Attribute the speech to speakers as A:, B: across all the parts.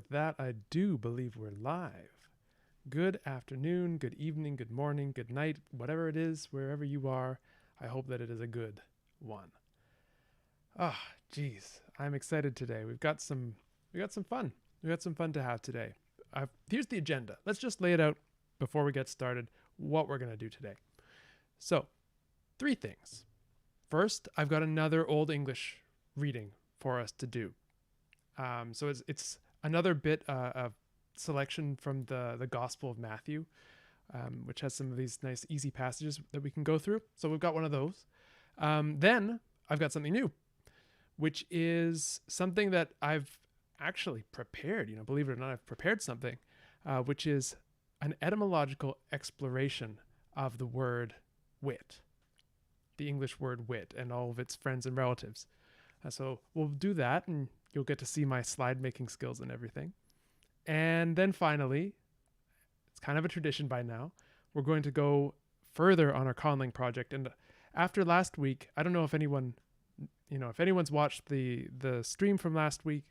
A: with that, I do believe we're live. Good afternoon, good evening, good morning, good night, whatever it is, wherever you are. I hope that it is a good one. Geez, I'm excited today. We got some fun. We got some fun to have today. Here's the agenda. Let's just lay it out before we get started. What we're gonna do today. So, 3 things. First, I've got another Old English reading for us to do. So it's another bit of selection from the Gospel of Matthew, which has some of these nice easy passages that we can go through. So we've got one of those. Then I've got something new, which is something that I've actually prepared. Believe it or not, I've prepared something, which is an etymological exploration of the word wit, the English word wit, and all of its friends and relatives. So we'll do that, and you'll get to see my slide making skills and everything. And then finally, it's kind of a tradition by now, we're going to go further on our Conlang project. And after last week, I don't know if anyone's watched the stream from last week,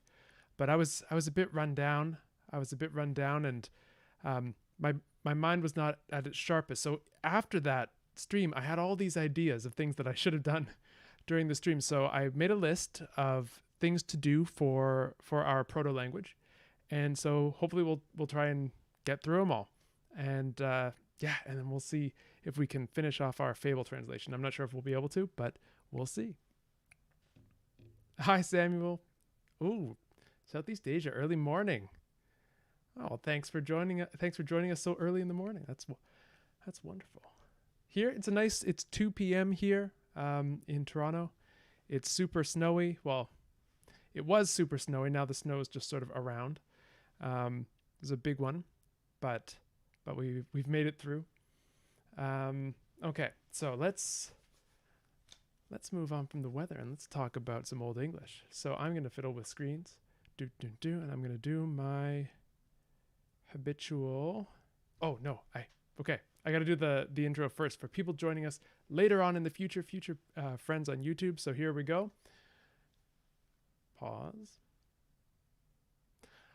A: but I was a bit run down. And my mind was not at its sharpest. So after that stream, I had all these ideas of things that I should have done during the stream. So I made a list of things to do for our proto-language. And so hopefully we'll try and get through them all. And and then we'll see if we can finish off our fable translation. I'm not sure if we'll be able to, but we'll see. Hi, Samuel. Ooh, Southeast Asia, early morning. Oh, thanks for joining us so early in the morning. That's wonderful. Here, it's 2 p.m. here in Toronto. It's super snowy. Well, it was super snowy. Now the snow is just sort of around. There's a big one, but we've made it through. Okay, so let's move on from the weather and let's talk about some Old English. So I'm going to fiddle with screens, and I'm going to do my habitual. Oh no, I got to do the intro first for people joining us later on in the future friends on YouTube. So here we go. Pause.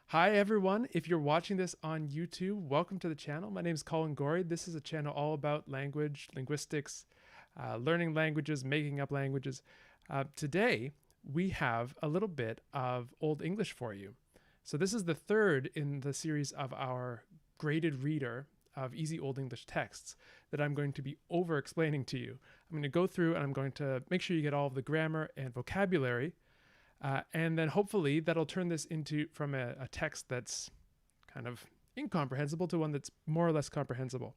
A: Hi everyone, if you're watching this on YouTube, welcome to the channel. My name is Colin Gorey. This is a channel all about language, linguistics, learning languages, making up languages. Today, we have a little bit of Old English for you. So this is the 3rd in the series of our graded reader of easy Old English texts that I'm going to be over-explaining to you. I'm going to go through and I'm going to make sure you get all of the grammar and vocabulary. And then hopefully that'll turn this from a text that's kind of incomprehensible to one that's more or less comprehensible.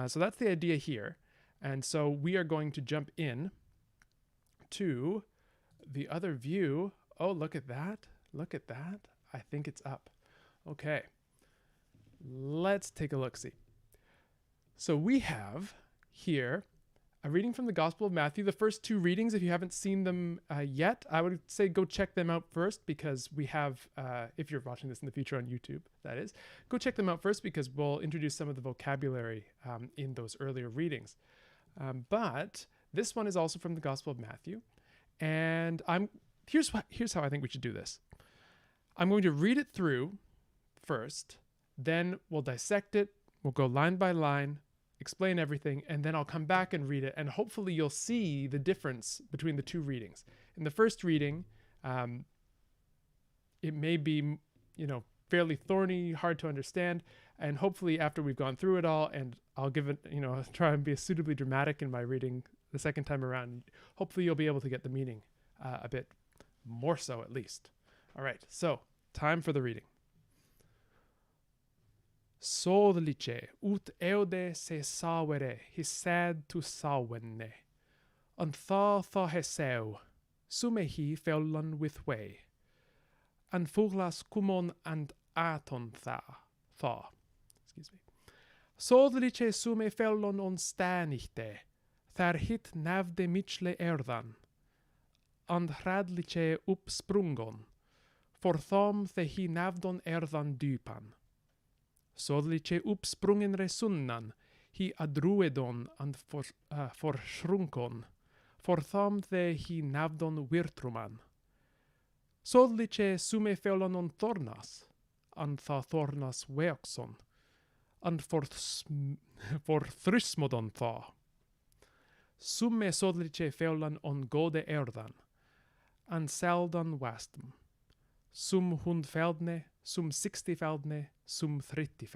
A: So that's the idea here. And so we are going to jump in to the other view. Oh, look at that. Look at that. I think it's up. Okay. Let's take a look-see. So we have here a reading from the Gospel of Matthew. The first 2 readings, if you haven't seen them yet, I would say go check them out first, because we have, if you're watching this in the future on YouTube, that is, go check them out first because we'll introduce some of the vocabulary in those earlier readings. But this one is also from the Gospel of Matthew. And here's how I think we should do this. I'm going to read it through first, then we'll dissect it, we'll go line by line, explain everything, and then I'll come back and read it, and hopefully you'll see the difference between the 2 readings. In the first reading, it may be, fairly thorny, hard to understand, and hopefully after we've gone through it all, and I'll give it, try and be suitably dramatic in my reading the second time around, hopefully you'll be able to get the meaning a bit more so at least. All right, so time for the reading. Sodlice ut eude se savere hised tu sawenne, and tha heseu, sumehi fellon with way, and fuglas kumon and aton tha, excuse me. Sodlice sume fellon on stanichte, thar hit navde michle erdan, and hradlice uppsprungon, for thom the hi navdon erdan dypan. Sodlice uppsprungen resunnan, hi adruedon and forshrunkon, for thom the hi navdon virtruman. Sodlice sume fellon on thornas, an tha thornas weokson, an forthrysmodon tha. Summe sodliche feulan on gode erdan, an seldan wastum. Sum 100 sum 60 sum 30.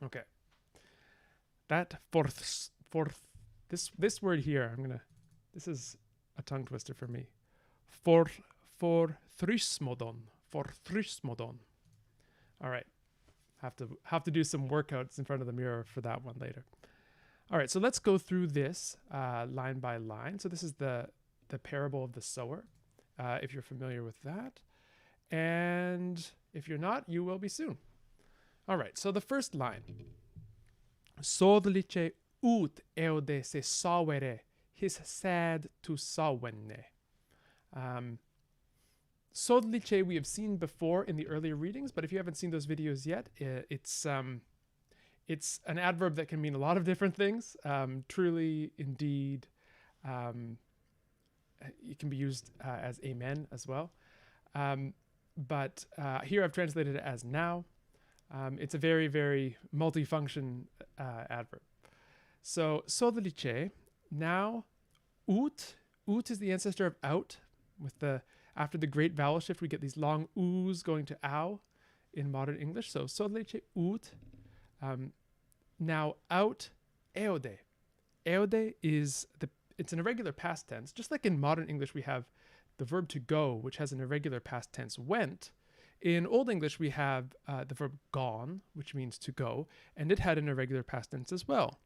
A: Okay. That this word here, this is a tongue twister for me. Forthrysmodon. All right. Have to do some workouts in front of the mirror for that one later. All right, so let's go through this line by line. So this is the parable of the sower, if you're familiar with that. And if you're not, you will be soon. All right, so the first line. Sodliche ut eode se sawere, his sad to sawenne. Sodliche we have seen before in the earlier readings, but if you haven't seen those videos yet, it's an adverb that can mean a lot of different things. Truly, indeed. It can be used as amen as well. But here I've translated it as now. It's a very, very multifunction adverb. So, sodliche, now, ut is the ancestor of out. After the great vowel shift, we get these long oos going to ow in modern English. So, sodliche, ut. Now, out, eode. Eode it's an irregular past tense. Just like in modern English, we have the verb to go, which has an irregular past tense, went. In Old English, we have the verb gone, which means to go, and it had an irregular past tense as well.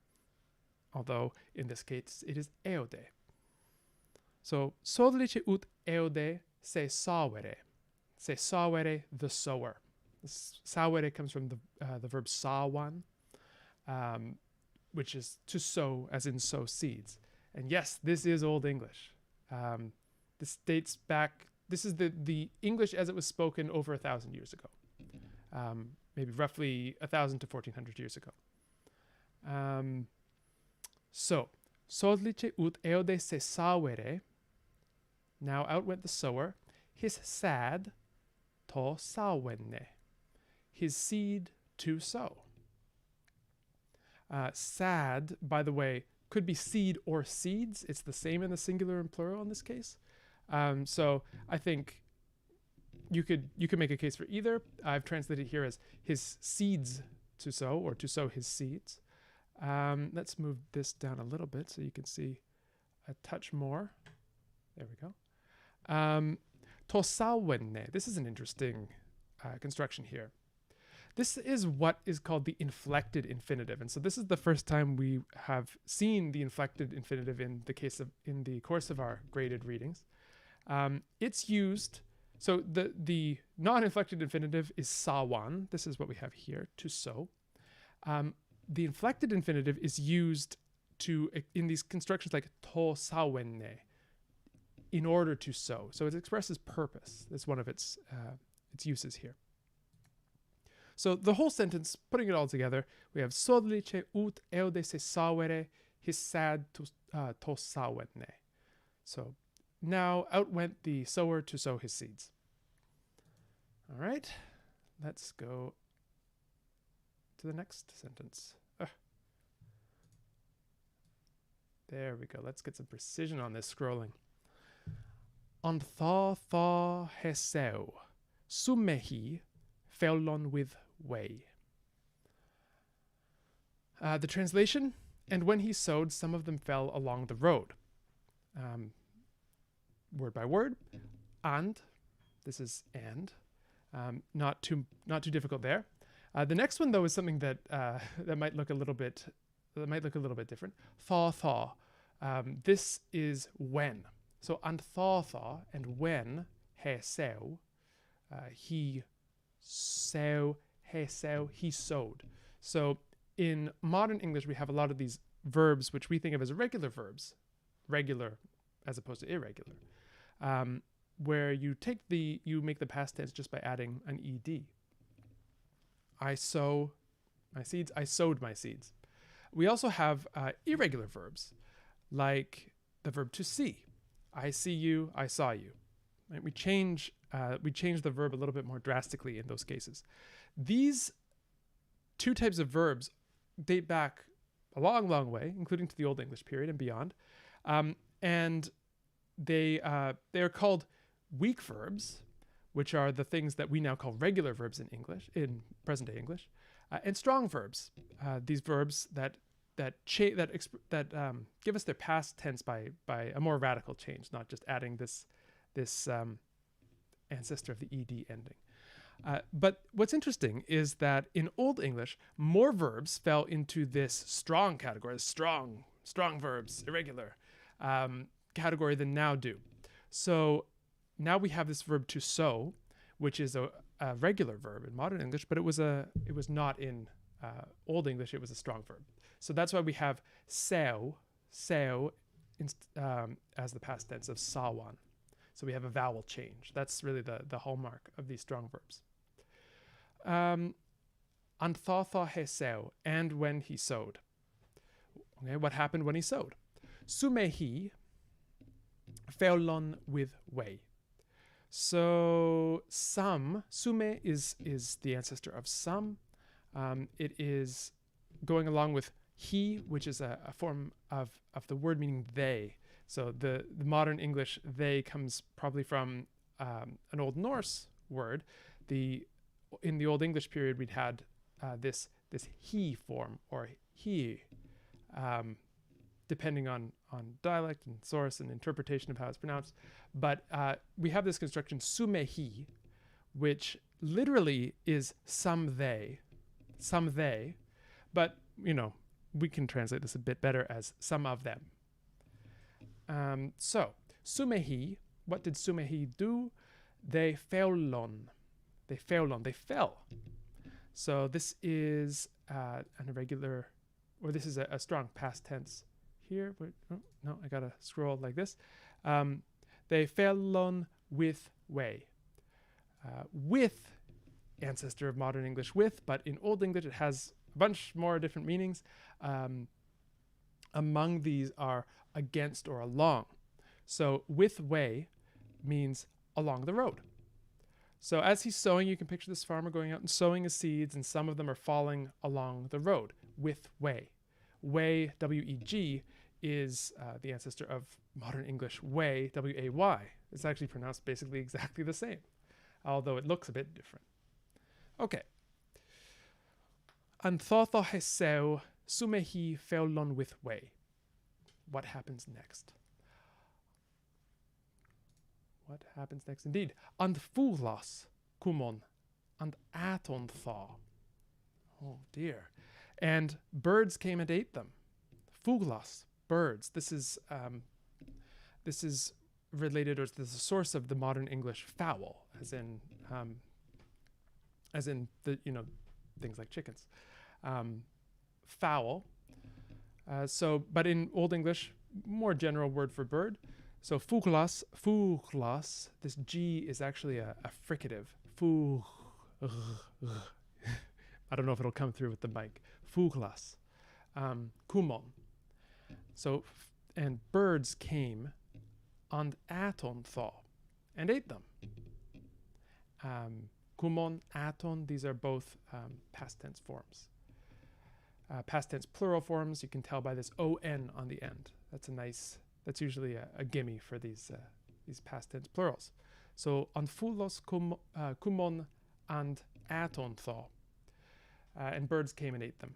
A: Although, in this case, it is eode. So, sodliche ut eode se sawere. Se sawere, the sower. Sawere comes from the verb sawan, which is to sow, as in sow seeds. And yes, this is Old English. This dates back. This is the English as it was spoken over 1,000 years ago, maybe roughly 1,000 to 1,400 years ago. So, sodliche ut eode se sawere. Now out went the sower. His sad to sawenne. His seed to sow. Sad, by the way, could be seed or seeds. It's the same in the singular and plural in this case. So I think you could make a case for either. I've translated here as his seeds to sow, or to sow his seeds. Let's move this down a little bit so you can see a touch more. There we go. Tosawenne. This is an interesting construction here. This is what is called the inflected infinitive. And so this is the first time we have seen the inflected infinitive in the course of our graded readings. It's used, so the non-inflected infinitive is sawan. This is what we have here, to sow. The inflected infinitive is used in these constructions like to sawenne, in order to sow. So it expresses purpose. That's one of its uses here. So the whole sentence, putting it all together, we have sodliche ut eode se sawere, his sad to sawenne. So now out went the sower to sow his seeds. All right, let's go to the next sentence. There we go. Let's get some precision on this scrolling. On tha heseu, summehi fellon with way. The translation, and when he sowed, some of them fell along the road. Word by word, and, this is and, not too difficult there. The next one though is something that might look a little bit different. Tha. This is when. So and tha and when he seu, he sow, he sow, he sowed. So in modern English, we have a lot of these verbs which we think of as regular verbs, regular as opposed to irregular, where you make the past tense just by adding an ed. I sow my seeds. I sowed my seeds. We also have irregular verbs, like the verb to see. I see you. I saw you. Right? We change the verb a little bit more drastically in those cases. These two types of verbs date back a long, long way, including to the Old English period and beyond. And they are called weak verbs, which are the things that we now call regular verbs in English, in present day English, and strong verbs. These verbs that give us their past tense by a more radical change, not just adding this ancestor of the ed ending. But what's interesting is that in Old English, more verbs fell into this strong category, strong verbs, irregular category than now do. So now we have this verb to sow, which is a regular verb in modern English, but it was not in Old English. It was a strong verb. So that's why we have sow as the past tense of sawan. So we have a vowel change. That's really the hallmark of these strong verbs. Antha he sow, and when he sowed. Okay, what happened when he sowed? Sumehi feulon with way. So sume is the ancestor of some. It is going along with he, which is a form of the word meaning they. So the modern English they comes probably from an Old Norse word. In the Old English period, we'd had this he form or he, depending on dialect and source and interpretation of how it's pronounced. But we have this construction sumehi, which literally is some they, but we can translate this a bit better as some of them. So sumehi, what did sumehi do? They feulon. They fell. So this is an irregular, or this is a strong past tense here. But, no, I gotta scroll like this. They fellon with way. With, ancestor of modern English with, but in Old English it has a bunch more different meanings. Among these are against or along. So with way means along the road. So as he's sowing, you can picture this farmer going out and sowing his seeds, and some of them are falling along the road with way. Way, W-E-G, is the ancestor of modern English way, W-A-Y. It's actually pronounced basically exactly the same, although it looks a bit different. Okay. Anthotho heseu sumehi feulon with way. What happens next? What happens next? Indeed. And fuglas kumon and aton thaw. Oh dear. And birds came and ate them. Fuglas, birds. This is related, or this is the source of the modern English fowl, as in the things like chickens. Fowl. But in Old English, more general word for bird. So fuglas, this G is actually a fricative. I don't know if it'll come through with the mic. Fuglas. Kumon. So, and birds came and aton thaw, and ate them. Kumon, aton, these are both past tense forms. Past tense plural forms, you can tell by this on on the end. That's usually a gimme for these past tense plurals. So anfulos kumon and aton thaw, and birds came and ate them.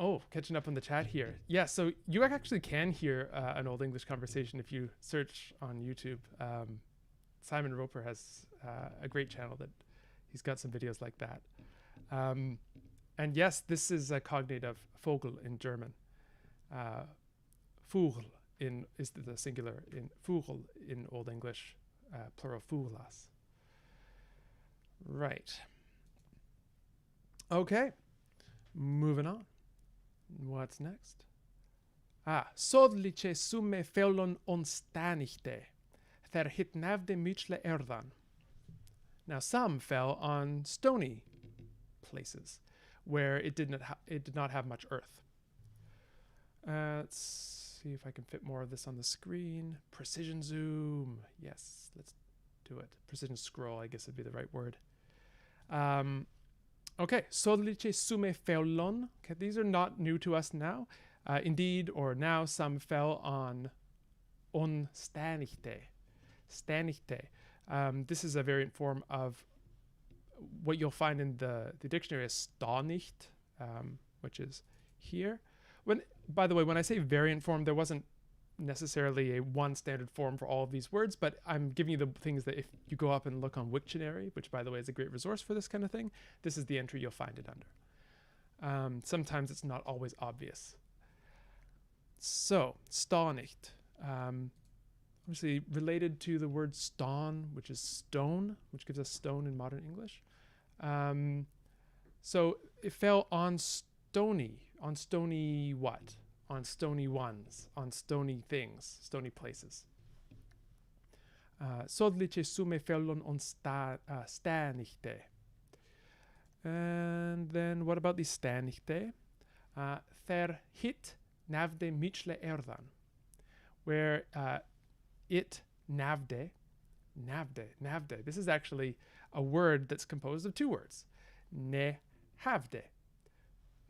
A: Oh, catching up on the chat here. Yeah, so you actually can hear an Old English conversation if you search on YouTube. Simon Roper has a great channel that he's got some videos like that. And yes, this is a cognate of Vogel in German. Vogel is the singular in Vogel in Old English, plural fuglas. Right. Okay, moving on. What's next? Sodliche summe feulon onstanichte, ther hitnavde mychle erdan. Now some fell on stony places where it did not have much earth. Let's see if I can fit more of this on the screen. Precision zoom. Yes, let's do it. Precision scroll, I guess would be the right word. Okay, Sodlice sume feulon. Okay, these are not new to us now. Indeed, or now, some fell on stanichte. Stanichte. This is a variant form of what you'll find in the dictionary as stanicht, which is here. By the way, when I say variant form, there wasn't necessarily a one standard form for all of these words, but I'm giving you the things that if you go up and look on Wiktionary, which by the way is a great resource for this kind of thing, this is the entry you'll find it under. Sometimes it's not always obvious. So, stanicht. Obviously related to the word ston, which is stone, which gives us stone in modern English. So it fell on stony what? On stony ones, on stony things, stony places. Sodlice sume fellon on stanichte. And then what about the stanichte? Ther hit navde michle erdan, where it navde. This is actually a word that's composed of two words. Ne havde,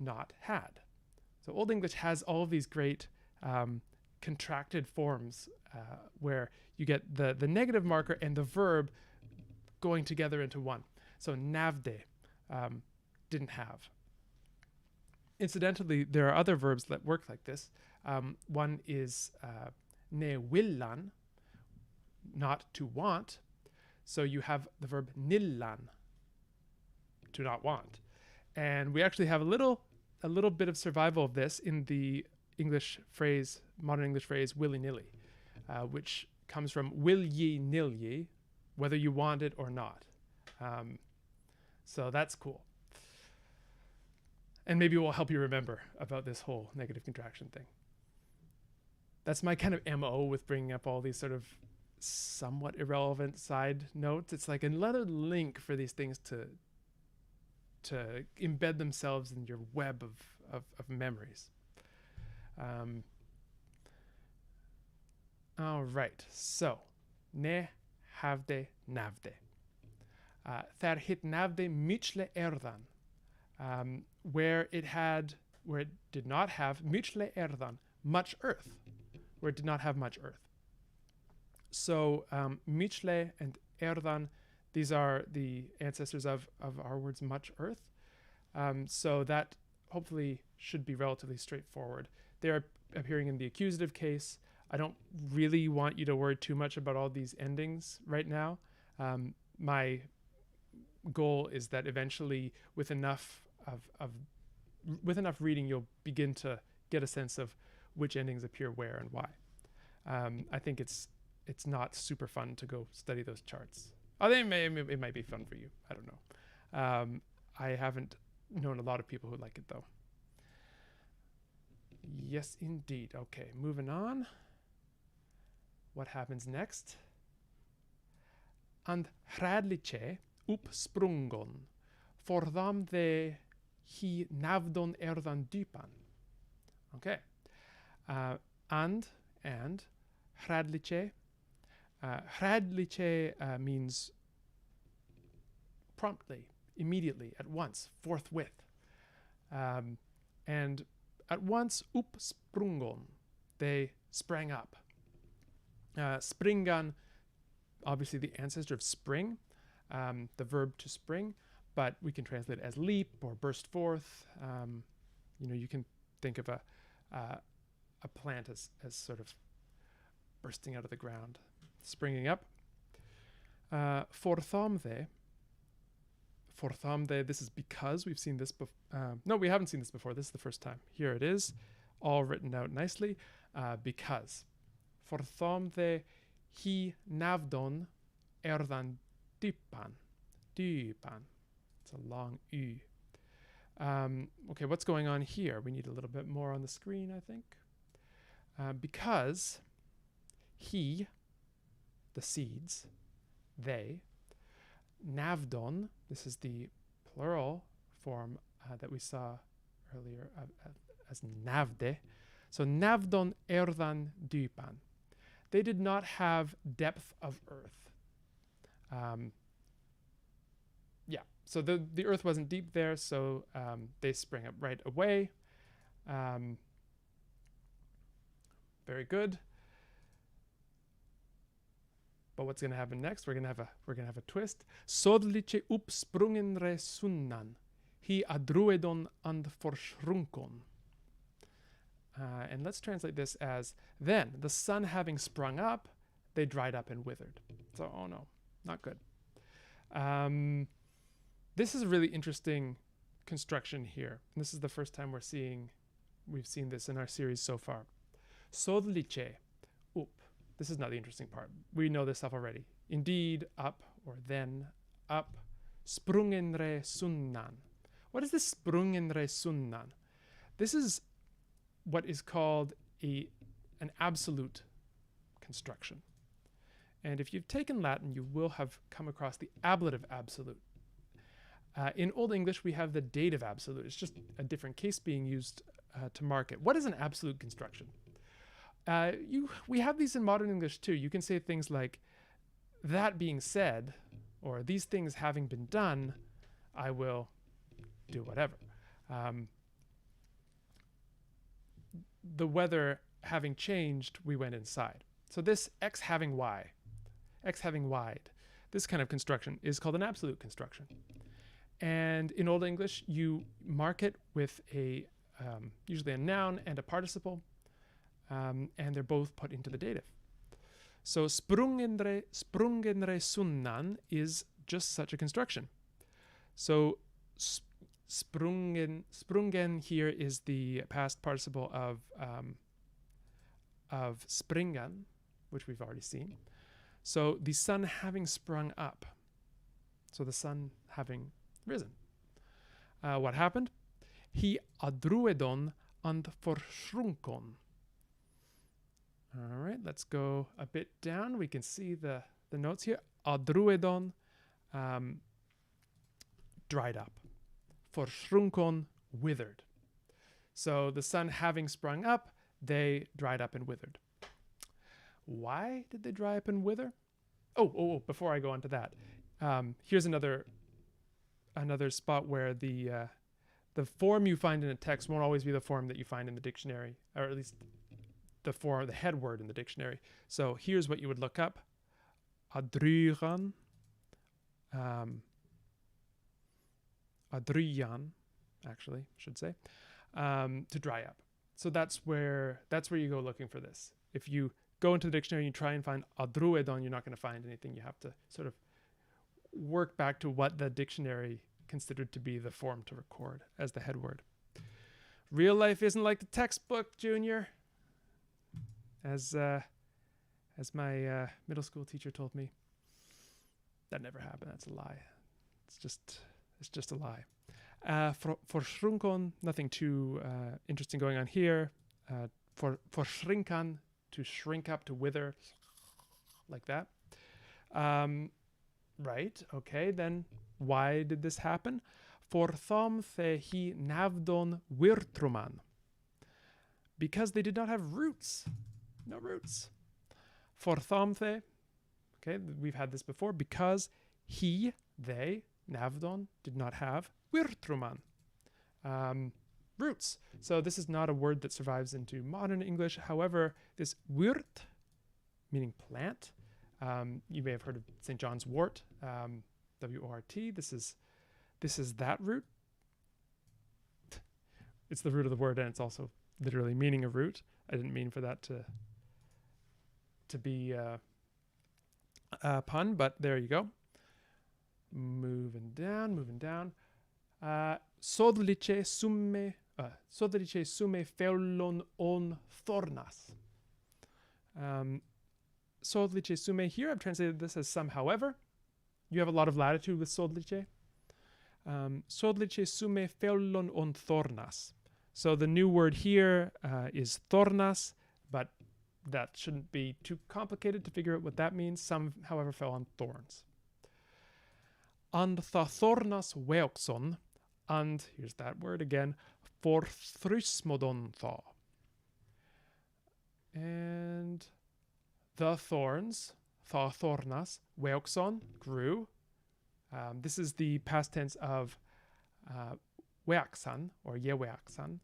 A: not had. So Old English has all of these great contracted forms where you get the negative marker and the verb going together into one. So navde, didn't have. Incidentally, there are other verbs that work like this. One is ne willan, not to want. So you have the verb nillan, to not want. And we actually have a little bit of survival of this in the English phrase, modern English phrase, willy-nilly, which comes from will ye nil ye, whether you want it or not. So that's cool. And maybe it will help you remember about this whole negative contraction thing. That's my kind of MO with bringing up all these sort of somewhat irrelevant side notes. It's like another link for these things to embed themselves in your web of memories. All right, so ne havde navde. Thar hit navde michle erdan, where it did not have michle erdan, much earth, where it did not have much earth. So michle and erdan, these are the ancestors of our words much earth. So that hopefully should be relatively straightforward. They're appearing in the accusative case. I don't really want you to worry too much about all these endings right now. My goal is that eventually with enough reading, you'll begin to get a sense of which endings appear where and why. I think it's not super fun to go study those charts. Oh, it might be fun for you. I don't know. I haven't known a lot of people who like it though. Yes, indeed. Okay, moving on. What happens next? And hradliche uppsprungon, forðam the hi navdon erdan dypan. Okay. And hradliche. Hradliche means promptly, immediately, at once, forthwith. And at once, uppsprungon, they sprang up. Springan, obviously the ancestor of spring, the verb to spring, but we can translate it as leap or burst forth. You can think of a plant as sort of bursting out of the ground, springing up. Forthamde, this is because we've seen this before. No, we haven't seen this before. This is the first time. Here it is, all written out nicely. Because. Forthamde hi navdon erdan dypan. Dypan. It's a long U. Okay, what's going on here? We need a little bit more on the screen, I think. Because he, the seeds, they, navdon, this is the plural form that we saw earlier as navde, So navdon erdan dypan. They did not have depth of earth. Yeah, so the earth wasn't deep there, so they sprang up right away. Very good. But what's going to happen next? We're going to have a twist. Sodliche uppsprungen re sunnan, hi adruedon and forsrunkon. And let's translate this as, then the sun having sprung up, they dried up and withered. So, oh no, not good. This is a really interesting construction here. And this is the first time we've seen this in our series so far. Sodliche, up. This is not the interesting part. We know this stuff already. Indeed, up, or then, up. Sprungen re sunnan. What is this sprungen re sunnan? This is what is called an absolute construction. And if you've taken Latin, you will have come across the ablative absolute. In Old English, we have the dative absolute. It's just a different case being used to mark it. What is an absolute construction? We have these in modern English too. You can say things like, that being said, or these things having been done, I will do whatever. The weather having changed, we went inside. So this X having Y, X having Y'd, this kind of construction is called an absolute construction. And in Old English, you mark it with usually a noun and a participle, and they're both put into the dative. So sprungen re sunnan is just such a construction. So sprungen here is the past participle of springen, which we've already seen. So the sun having sprung up. So the sun having risen. What happened? Hi adruedon and forsrunkon. All right, let's go a bit down. We can see the notes here. Adruedon, dried up. Forsrunkon, withered. So the sun having sprung up, they dried up and withered. Why did they dry up and wither? Oh, before I go on to that, here's another spot where the form you find in a text won't always be the form that you find in the dictionary, or at least the head word in the dictionary. So here's what you would look up. Adryan, actually, I should say, to dry up. So that's where you go looking for this. If you go into the dictionary and you try and find adruedon, you're not going to find anything. You have to sort of work back to what the dictionary considered to be the form to record as the head word. Real life isn't like the textbook, Junior. As my middle school teacher told me, that never happened. That's a lie. It's just a lie. For shrunkon, nothing too interesting going on here. For shrinkan, to shrink up, to wither, like that. Right, okay, then why did this happen? For thom the hi navdon wirtruman. Because they did not have roots. No roots. For thom the, okay, we've had this before, because they, navdon, did not have wirtruman. Roots. So this is not a word that survives into modern English. However, this wirt, meaning plant, you may have heard of St. John's wort, W-O-R-T. This is that root. It's the root of the word, and it's also literally meaning a root. I didn't mean for that to be a pun, but there you go. Moving down. Sodliche summe feulon on thornas. Sodliche summe, here I've translated this as some, however. You have a lot of latitude with sodliche. Sodliche summe feulon on thornas. So the new word here is thornas, but that shouldn't be too complicated to figure out what that means. Some, however, fell on thorns. And tha thornas weoxon, and here's that word again, for thrysmodon tha. And the thorns, tha thornas, weokson, grew. This is the past tense of weaksan or yeweaksan,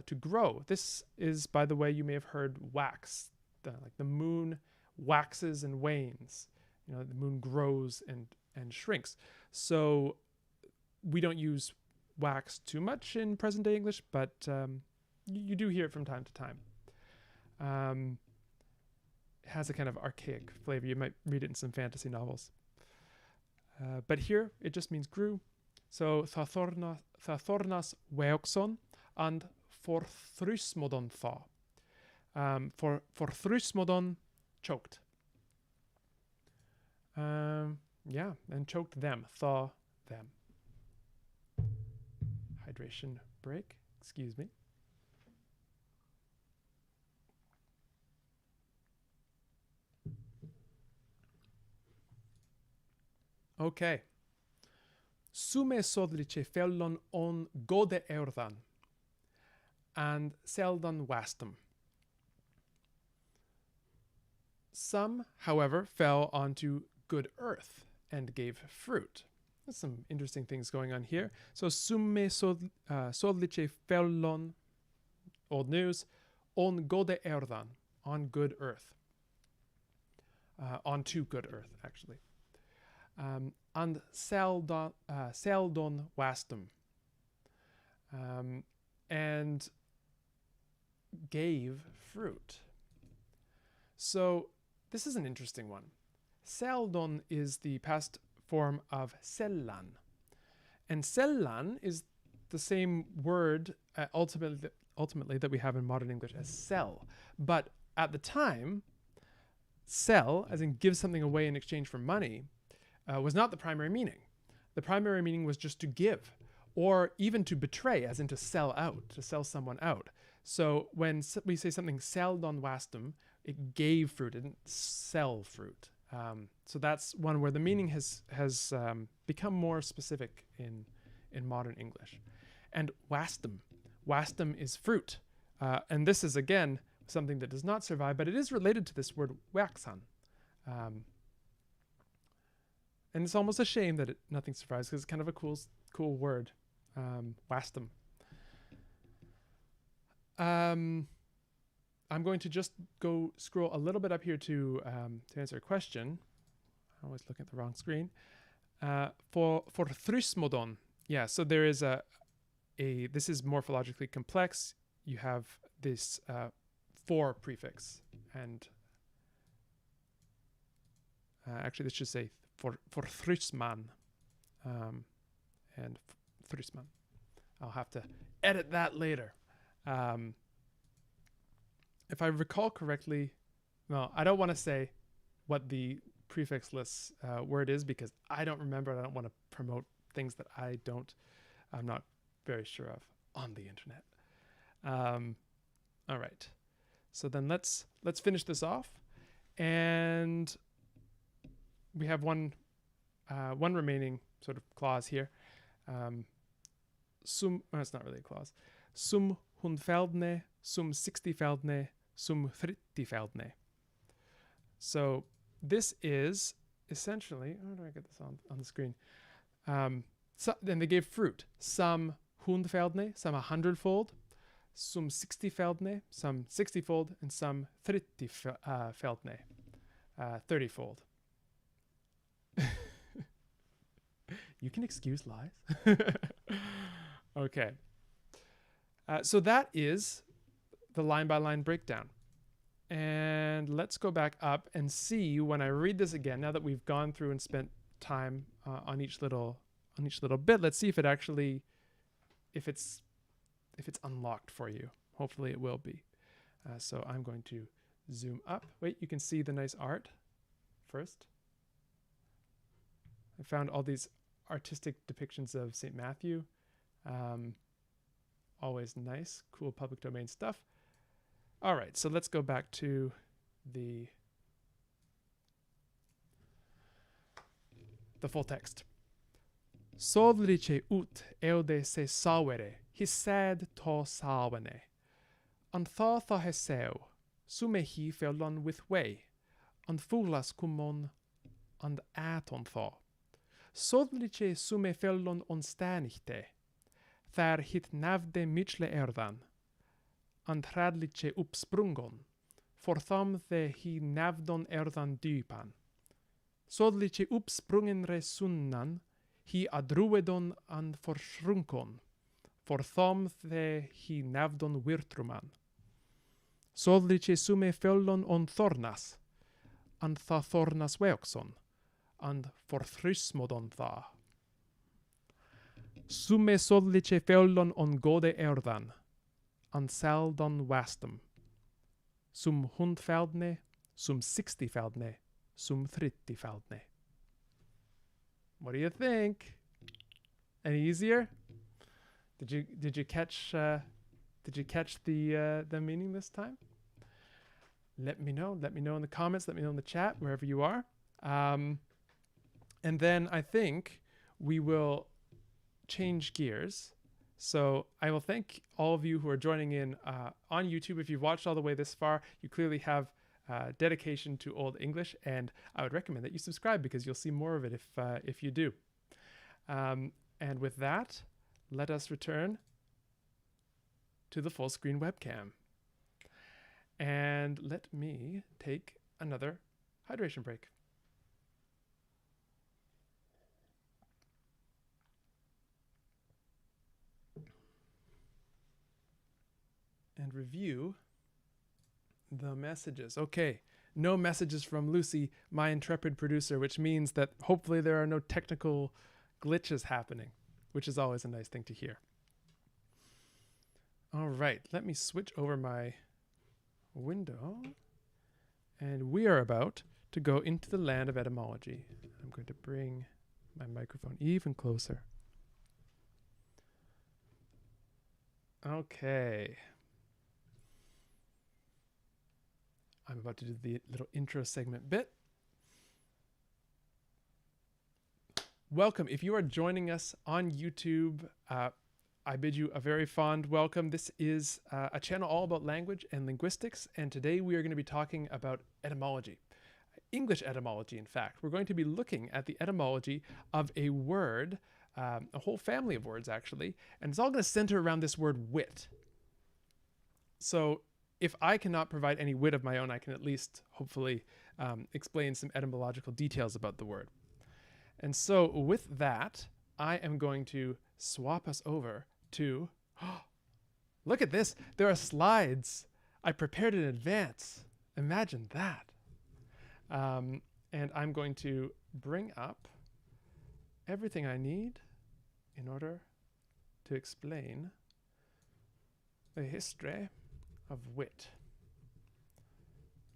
A: to grow. This is, by the way, you may have heard wax, like the moon waxes and wanes. You know, the moon grows and shrinks. So we don't use wax too much in present day English, but you do hear it from time to time. It has a kind of archaic flavor. You might read it in some fantasy novels. But here it just means grew. So tha thornas weokson and for thrysmodon tha. For thrysmodon choked. Yeah, and choked them, thaw them. Hydration break, excuse me. Okay. Sume sodlice fellon on gode earthan and seldan wastum. Some, however, fell onto good earth and gave fruit. There's some interesting things going on here. So sume sodlice fellon, old news, on gode earthan, on good earth. Onto good earth, actually. And seldon wastum, and gave fruit. So this is an interesting one. Seldon is the past form of sellan, and sellan is the same word ultimately that we have in modern English as sell. But at the time, sell, as in give something away in exchange for money, was not the primary meaning. The primary meaning was just to give, or even to betray, as in to sell out, to sell someone out. So when we say something seldon wastum, it gave fruit, it didn't sell fruit. So that's one where the meaning has become more specific in modern English. And wastum is fruit. And this is, again, something that does not survive, but it is related to this word waxan. And it's almost a shame that nothing survives, because it's kind of a cool word, wastum. I'm going to just go scroll a little bit up here to answer a question. I always look at the wrong screen. For thrysmodon, yeah. So there is this is morphologically complex. You have this for prefix, and actually this should say for thrysman, and thrysman. I'll have to edit that later. If I recall correctly, well, I don't want to say what the prefixless word is, because I don't remember. I don't want to promote things that I'm not very sure of on the internet. All right. So then let's finish this off, and we have one remaining sort of clause here. It's not really a clause. Sum hundfeldne, sum 60feldne, sum 30feldne. So this is essentially, how do I get this on the screen? So then they gave fruit. Some hundfeldne, some 100-fold, some 60feldne, some 60-fold, and some 30feldne, 30-fold. You can excuse lies. Okay. So that is the line-by-line breakdown. And let's go back up and see, when I read this again, now that we've gone through and spent time on each little bit, let's see if it actually, if it's unlocked for you. Hopefully it will be. So I'm going to zoom up. Wait, you can see the nice art first. I found all these artistic depictions of St. Matthew. Always nice, cool public domain stuff. All right, so let's go back to the full text. Sodlice ut eude se sawere, he said to sawane. Antha heseu, sumehi fellon with way, and fulas kumon and aton tha. Sodliche sume fellon on stanichte, thar hit navde michle erdan, and hradliche uppsprungon, for tham the hi navdon erdan dypan. Sodliche uppsprungen resunnan, hi adruedon and forsrunkon, for tham the hi navdon virtruman. Sodliche sume fellon on thornas, and tha thornas veoxon, and forthrysmodon tha. Sume sodliche fellon on gode erdan, and saldon wastum. Sum 100-faldne, sum 60-faldne, sum 30-faldne. What do you think? Any easier? Did you catch the meaning this time? Let me know. Let me know in the comments. Let me know in the chat, wherever you are. And then I think we will change gears. So I will thank all of you who are joining in on YouTube. If you've watched all the way this far, you clearly have dedication to Old English, and I would recommend that you subscribe because you'll see more of it if you do. And with that, let us return to the full screen webcam. And let me take another hydration break. And review the messages. Okay, no messages from Lucy, my intrepid producer, which means that hopefully there are no technical glitches happening, which is always a nice thing to hear. All right, let me switch over my window, and we are about to go into the land of etymology. I'm going to bring my microphone even closer. Okay. I'm about to do the little intro segment bit. Welcome. If you are joining us on YouTube, I bid you a very fond welcome. This is a channel all about language and linguistics, and today we are going to be talking about etymology. English etymology, in fact. We're going to be looking at the etymology of a word, a whole family of words, actually, and it's all going to center around this word wit. So if I cannot provide any wit of my own, I can at least hopefully explain some etymological details about the word. And so with that, I am going to swap us over to, look at this, there are slides I prepared in advance. Imagine that. And I'm going to bring up everything I need in order to explain the history of wit.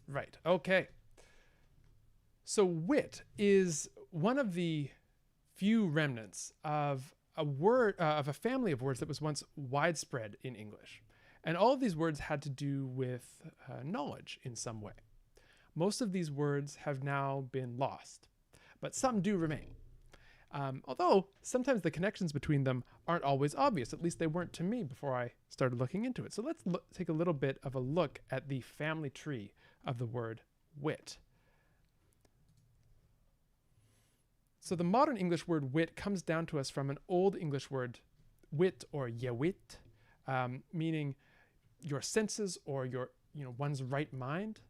A: Right, okay. So wit is one of the few remnants of a word, of a family of words that was once widespread in English. And all of these words had to do with knowledge in some way. Most of these words have now been lost, but some do remain. Although sometimes the connections between them aren't always obvious, at least they weren't to me before I started looking into it. So let's take a little bit of a look at the family tree of the word wit. So the modern English word wit comes down to us from an old English word wit or yewit, meaning your senses or your, one's right mind,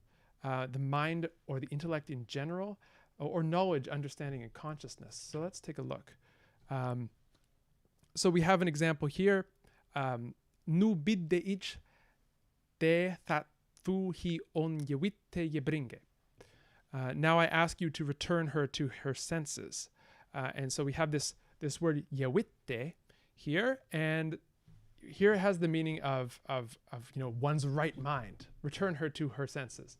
A: the mind or the intellect in general, or knowledge, understanding, and consciousness. So let's take a look. So we have an example here. Nu bidde ich te that thu hi on yewitte yebringe. Now I ask you to return her to her senses. And so we have this word yewitte here, and here it has the meaning of one's right mind. Return her to her senses.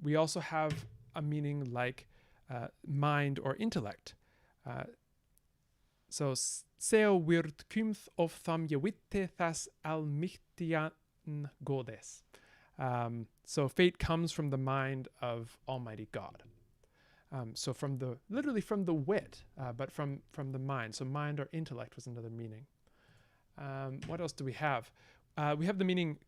A: We also have a meaning like mind or intellect. So seo wird kymth of tham yewitte thas almichtian godes. So fate comes from the mind of Almighty God. So literally from the wit, but from the mind. So mind or intellect was another meaning. What else do we have? We have the meaning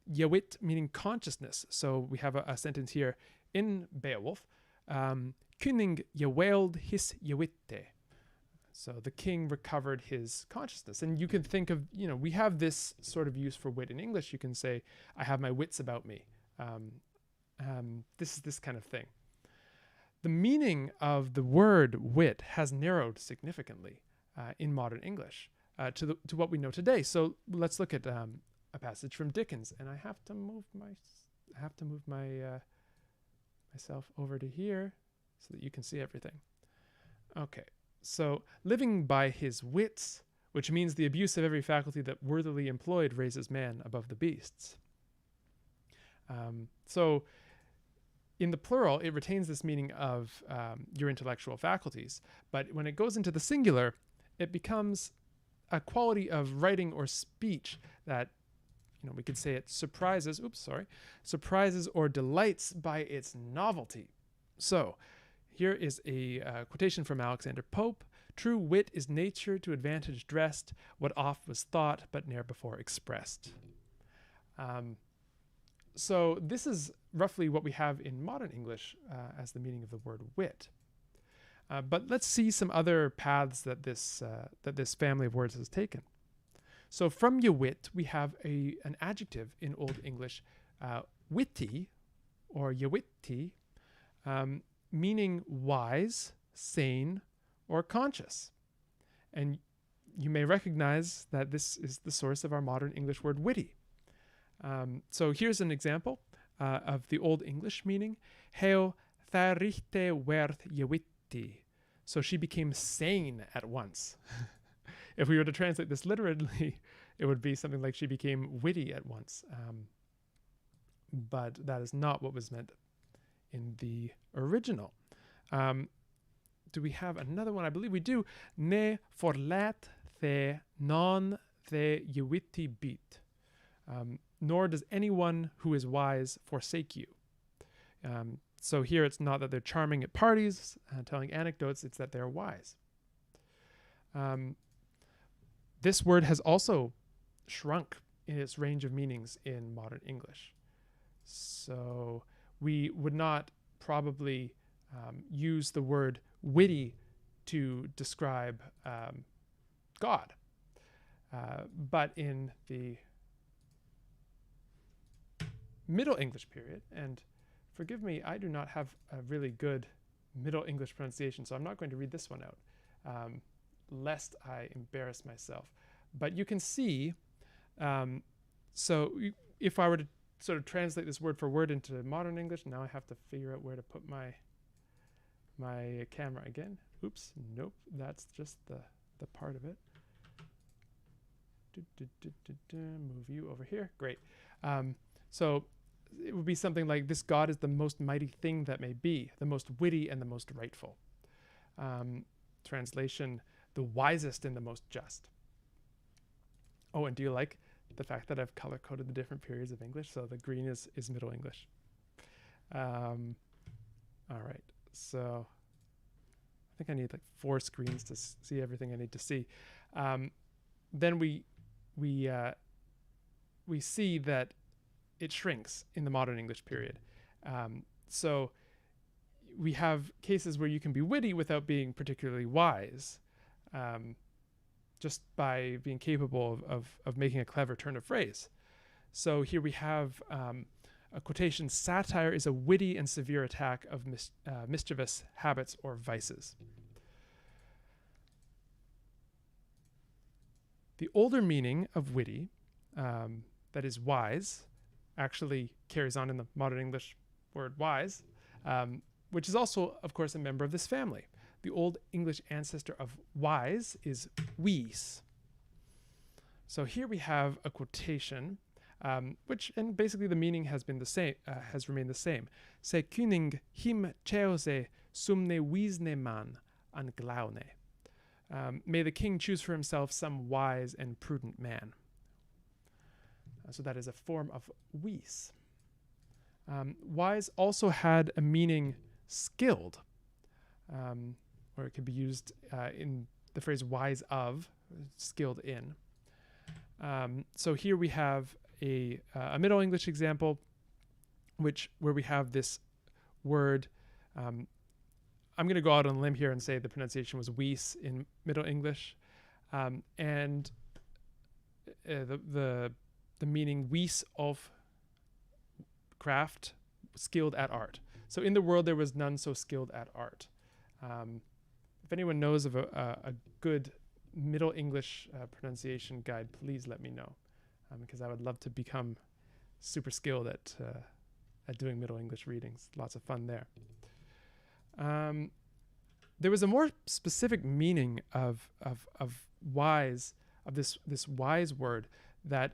A: Yewit meaning consciousness. So we have a sentence here in Beowulf. Kuning yeweld his yewitte. So the king recovered his consciousness. And you can think of, we have this sort of use for wit in English. You can say, I have my wits about me. This is this kind of thing. The meaning of the word wit has narrowed significantly in modern English to what we know today. So let's look at a passage from Dickens. And I have to move myself over to here so that you can see everything. Okay. So, living by his wits, which means the abuse of every faculty that worthily employed raises man above the beasts. So, in the plural, it retains this meaning of your intellectual faculties. But when it goes into the singular, it becomes a quality of writing or speech that, we could say it surprises or delights by its novelty. So, here is a quotation from Alexander Pope. True wit is nature to advantage dressed, what oft was thought, but ne'er before expressed. So this is roughly what we have in modern English as the meaning of the word wit. But let's see some other paths that this family of words has taken. So from yewit, we have an adjective in Old English, witty, or yewitty, meaning wise, sane, or conscious. And you may recognize that this is the source of our modern English word witty. So here's an example of the Old English meaning. Heo tharichte werth yewitty. So she became sane at once. If we were to translate this literally, it would be something like she became witty at once. But that is not what was meant in the original. Do we have another one? I believe we do. Ne forlat the non the yewitty beat. Nor does anyone who is wise forsake you. So here it's not that they're charming at parties, telling anecdotes, it's that they're wise. This word has also shrunk in its range of meanings in modern English. So we would not probably use the word witty to describe God. But in the Middle English period, and forgive me, I do not have a really good Middle English pronunciation, so I'm not going to read this one out, lest I embarrass myself. But you can see, so if I were to sort of translate this word for word into modern English, now I have to figure out where to put my camera again. Oops, nope, that's just the part of it. Move you over here, great. So it would be something like, this God is the most mighty thing that may be, the most witty and the most rightful. Translation, the wisest and the most just. Oh, and do you like the fact that I've color-coded the different periods of English? So the green is Middle English. All right, so I think I need like 4 screens to see everything I need to see. Then we see that it shrinks in the modern English period. So we have cases where you can be witty without being particularly wise, just by being capable of making a clever turn of phrase. So here we have a quotation, satire is a witty and severe attack of mischievous habits or vices. The older meaning of witty, that is wise, actually carries on in the modern English word wise, which is also, of course, a member of this family. The Old English ancestor of wise is wijs. So here we have a quotation, and basically the meaning has been the same, has remained the same. Se kuning him cheose sumne wijsne man an glaune. May the king choose for himself some wise and prudent man. So that is a form of wijs. Wise also had a meaning skilled, or it could be used in the phrase wise of, skilled in. So here we have a Middle English example, where we have this word. I'm going to go out on a limb here and say the pronunciation was wees in Middle English, and the meaning wees of craft, skilled at art. So in the world there was none so skilled at art. If anyone knows of a good Middle English pronunciation guide, please let me know, because I would love to become super skilled at doing Middle English readings. Lots of fun there. There was a more specific meaning of wise, of this wise word that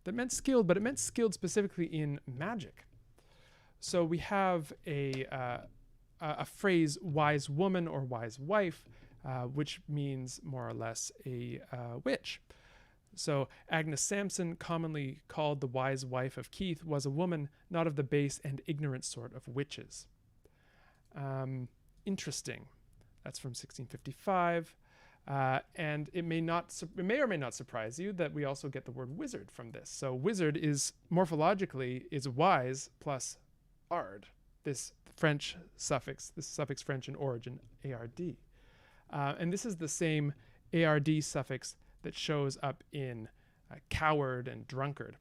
A: meant skilled, but it meant skilled specifically in magic. So we have a phrase wise woman or wise wife, which means more or less a witch. So Agnes Sampson, commonly called the wise wife of Keith, was a woman not of the base and ignorant sort of witches. Interesting. That's from 1655. And it may or may not surprise you that we also get the word wizard from this. So wizard is morphologically is wise plus ard. This French suffix, this suffix French in origin, ard. And this is the same ard suffix that shows up in coward and drunkard.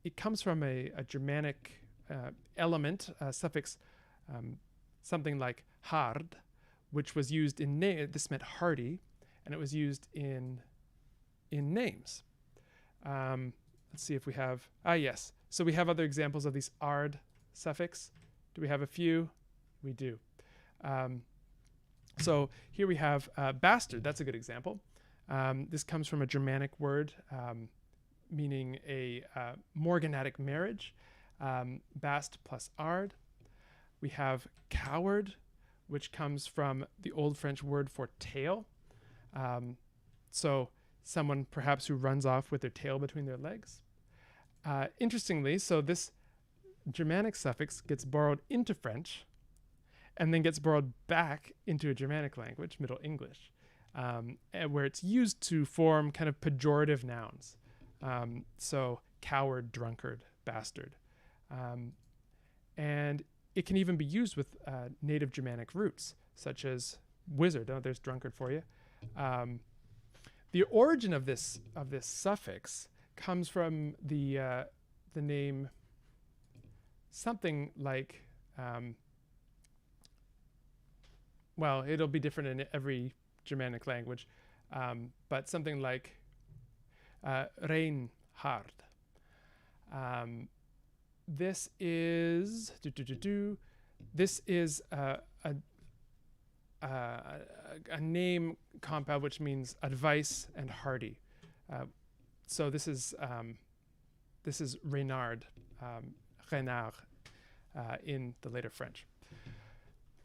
A: It comes from a Germanic element, suffix, something like hard, which was used in this meant hardy, and it was used in names. Let's see if we have, yes. So we have other examples of these ard suffix. Do we have a few? We do. So here we have bastard. That's a good example. This comes from a Germanic word meaning a morganatic marriage, bast plus ard. We have coward, which comes from the Old French word for tail. So someone perhaps who runs off with their tail between their legs. Interestingly, so this Germanic suffix gets borrowed into French and then gets borrowed back into a Germanic language, Middle English, where it's used to form kind of pejorative nouns. So coward, drunkard, bastard. And it can even be used with native Germanic roots, such as wizard. Oh, there's drunkard for you. The origin of this suffix comes from the name something like, well, it'll be different in every Germanic language, but something like Reinhard. This is this is a name compound which means advice and hardy. So this is Renard, Renard, in the later French.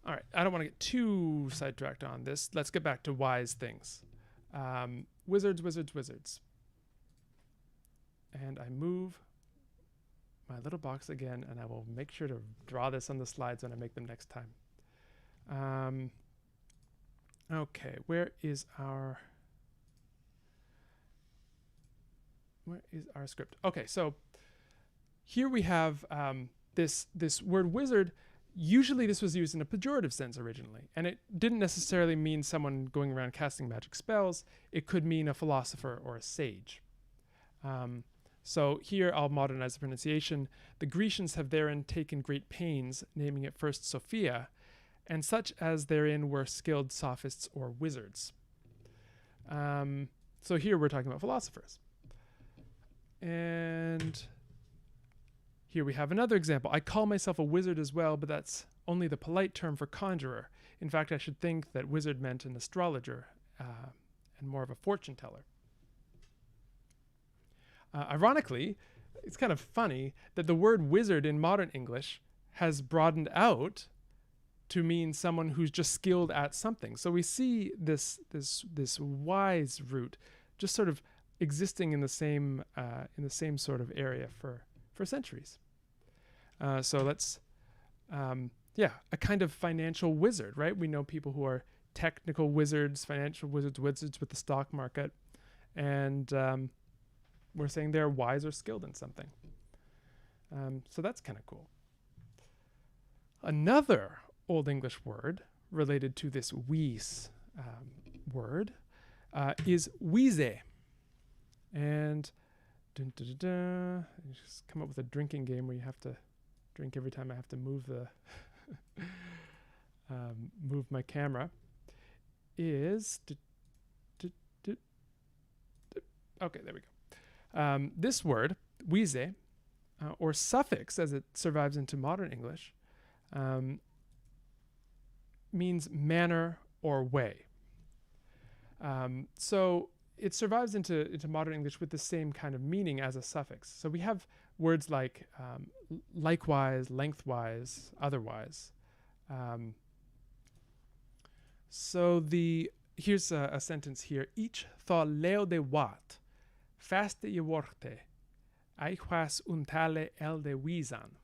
A: All right, I don't want to get too sidetracked on this. Let's get back to wise things. Wizards, wizards, wizards. And I move my little box again, and I will make sure to draw this on the slides when I make them next time. Okay, where is our script? Okay, so here we have this word wizard. Usually this was used in a pejorative sense originally, and it didn't necessarily mean someone going around casting magic spells. It could mean a philosopher or a sage. So here I'll modernize the pronunciation. The Grecians have therein taken great pains, naming it first Sophia, and such as therein were skilled sophists or wizards. So here we're talking about philosophers. And here we have another example. I call myself a wizard as well, but that's only the polite term for conjurer. In fact, I should think that wizard meant an astrologer and more of a fortune teller. Ironically, it's kind of funny that the word wizard in modern English has broadened out to mean someone who's just skilled at something. So we see this wise root just sort of existing in the same sort of area for centuries. So let's, a kind of financial wizard, right? We know people who are technical wizards, financial wizards, wizards with the stock market, and we're saying they're wise or skilled in something. So that's kind of cool. Another Old English word related to this wis word is wheeze. And just come up with a drinking game where you have to drink every time I have to move the move my camera. Is okay, there we go. This word, wheeze, or suffix as it survives into modern English, means manner or way. So it survives into modern English with the same kind of meaning as a suffix. So we have words like likewise, lengthwise, otherwise. Here's a sentence here. Ich tha leo de wat, faste je worte, aichwas untale el de wisan.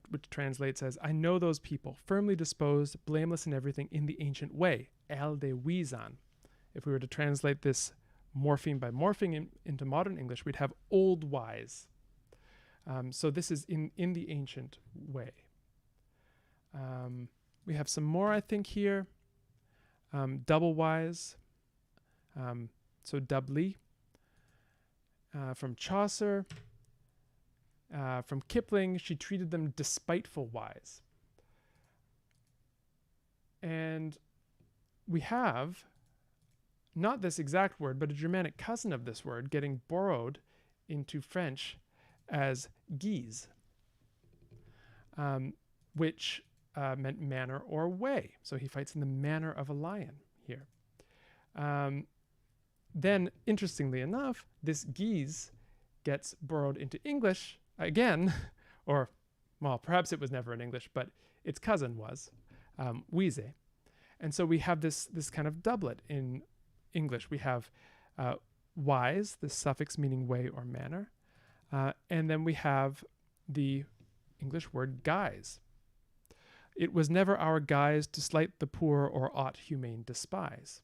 A: Which translates as, I know those people, firmly disposed, blameless in everything, in the ancient way, el de wisan. If we were to translate this morpheme by morphing into modern English, we'd have old wise. So this is in the ancient way. We have some more, I think, here. Double wise, so doubly. From Chaucer. From Kipling, she treated them despiteful wise. And we have, not this exact word, but a Germanic cousin of this word getting borrowed into French as guise, which meant manner or way. So he fights in the manner of a lion here. Then, interestingly enough, this guise gets borrowed into English again, or, well, perhaps it was never in English, but its cousin was, wheeze. And so we have this kind of doublet in English. We have wise, the suffix meaning way or manner, and then we have the English word guise. It was never our guise to slight the poor or aught humane despise.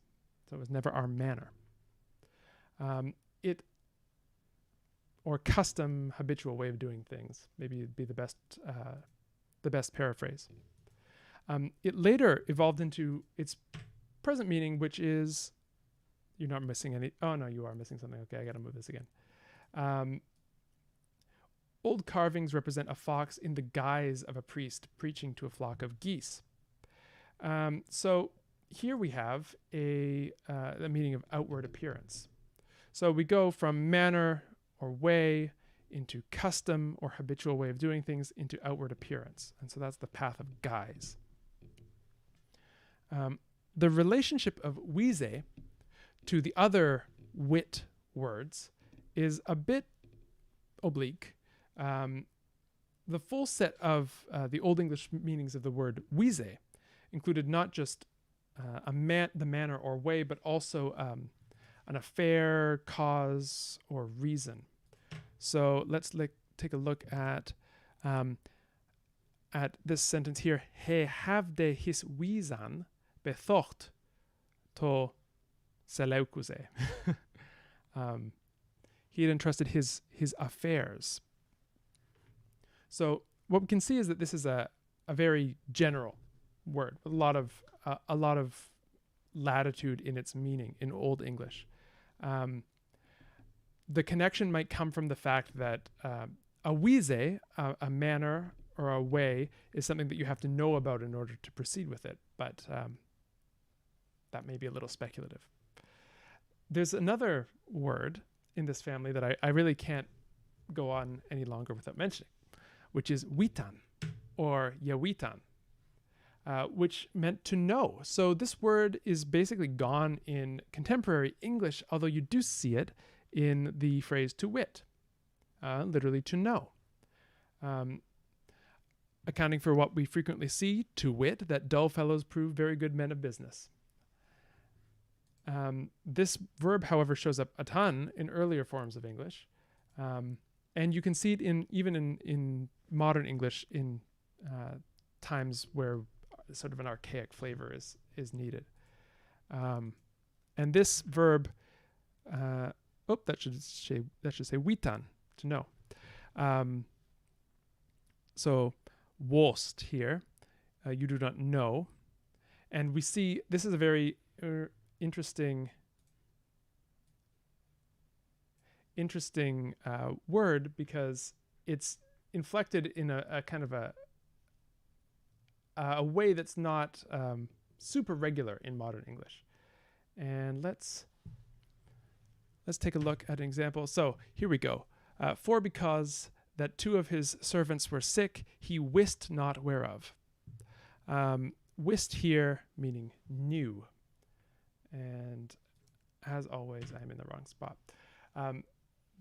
A: So it was never our manner. Or custom, habitual way of doing things. Maybe it'd be the best paraphrase. It later evolved into its present meaning, which is, you're not missing any, oh no, you are missing something. Okay, I gotta move this again. Old carvings represent a fox in the guise of a priest preaching to a flock of geese. So here we have the meaning of outward appearance. So we go from manner or way into custom or habitual way of doing things into outward appearance. And so that's the path of guise. The relationship of wheeze to the other wit words is a bit oblique. The full set of the Old English meanings of the word wheeze included not just the manner or way, but also an affair, cause, or reason. So let's take a look at this sentence here. He havde his wisan bethocht to seleukuse. He had entrusted his affairs. So what we can see is that this is a very general word, with a lot of latitude in its meaning in Old English. The connection might come from the fact that a wheeze, a manner or a way, is something that you have to know about in order to proceed with it. But that may be a little speculative. There's another word in this family that I really can't go on any longer without mentioning, which is witan or yawitan, which meant to know. So this word is basically gone in contemporary English, although you do see it in the phrase to wit, literally to know. Accounting for what we frequently see, to wit, that dull fellows prove very good men of business. This verb, however, shows up a ton in earlier forms of English. And you can see it even in modern English in times where sort of an archaic flavor is needed. And this verb Oh, that should say witan, to know. So wost here, you do not know. And we see this is a very interesting word, because it's inflected in a kind of a way that's not super regular in modern English. And let's take a look at an example. So here we go. For because that two of his servants were sick, he wist not whereof. Wist here meaning knew. And as always, I'm in the wrong spot.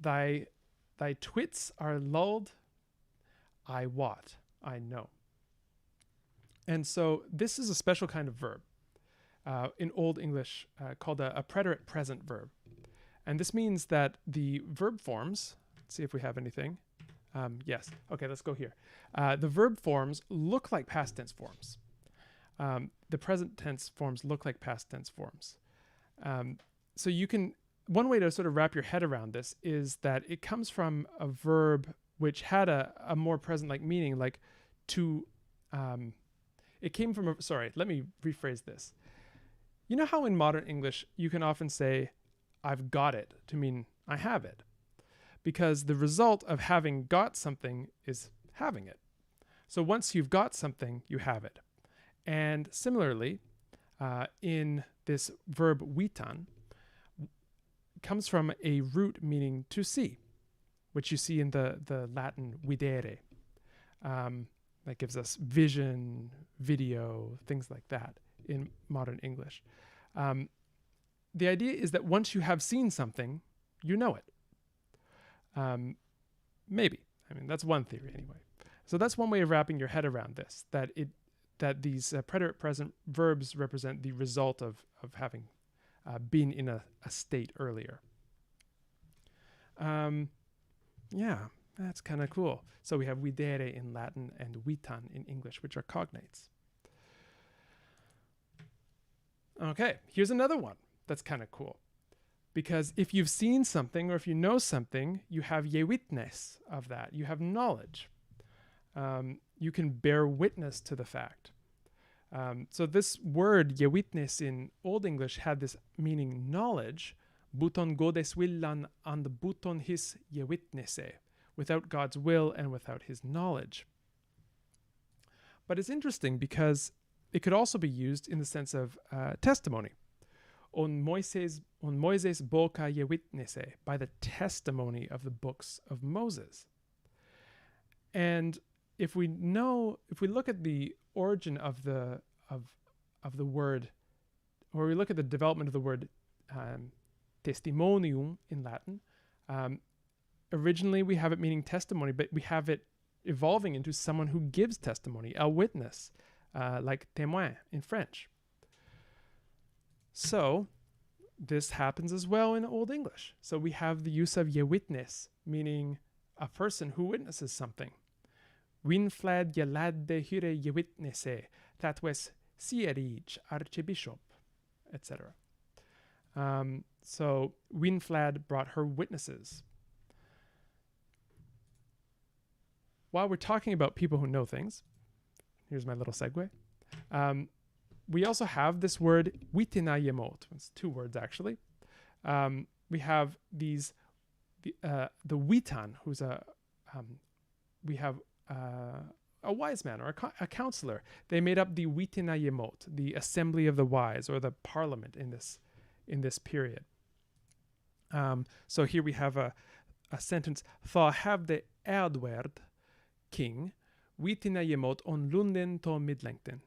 A: Thy twits are lulled, I wot, I know. And so this is a special kind of verb in Old English called a preterite present verb. And this means that the verb forms, let's see if we have anything. Yes. Okay, let's go here. The verb forms look like past tense forms. The present tense forms look like past tense forms. So you can, one way to sort of wrap your head around this is that it comes from a verb which had a more present-like meaning, like to, it came from, sorry, let me rephrase this. You know how in modern English you can often say, I've got it, to mean I have it. Because the result of having got something is having it. So once you've got something, you have it. And similarly, in this verb witan, comes from a root meaning to see, which you see in the Latin videre. That gives us vision, video, things like that in modern English. The idea is that once you have seen something, you know it. Maybe. I mean, that's one theory anyway. So that's one way of wrapping your head around this, that these preterite present verbs represent the result of having been in a state earlier. Yeah, that's kind of cool. So we have videre in Latin and witan in English, which are cognates. Okay, here's another one that's kind of cool. Because if you've seen something or if you know something, you have ye witness of that. You have knowledge. You can bear witness to the fact. So this word ye witness in Old English had this meaning knowledge. Buton godes willan and buton his ye witnesse. Without God's will and without his knowledge. But it's interesting because it could also be used in the sense of testimony. On Moises boca ye witnesse, by the testimony of the books of Moses. And if we look at the origin of the word, or we look at the development of the word testimonium in Latin, originally we have it meaning testimony, but we have it evolving into someone who gives testimony, a witness, like témoin in French. So this happens as well in Old English. So we have the use of ye witness, meaning a person who witnesses something. Winflad ye ladde hyre ye witnesse, that was Sierige archbishop, etc. So Winflad brought her witnesses. While we're talking about people who know things, here's my little segue. We also have this word witinayemot. It's two words actually. We have the witan, who's we have a wise man or a counselor. They made up the witinayemot, the assembly of the wise, or the parliament in this period. So here we have a sentence: "Tha havde Edward, king, witinayemot on Lunden to Midlengten."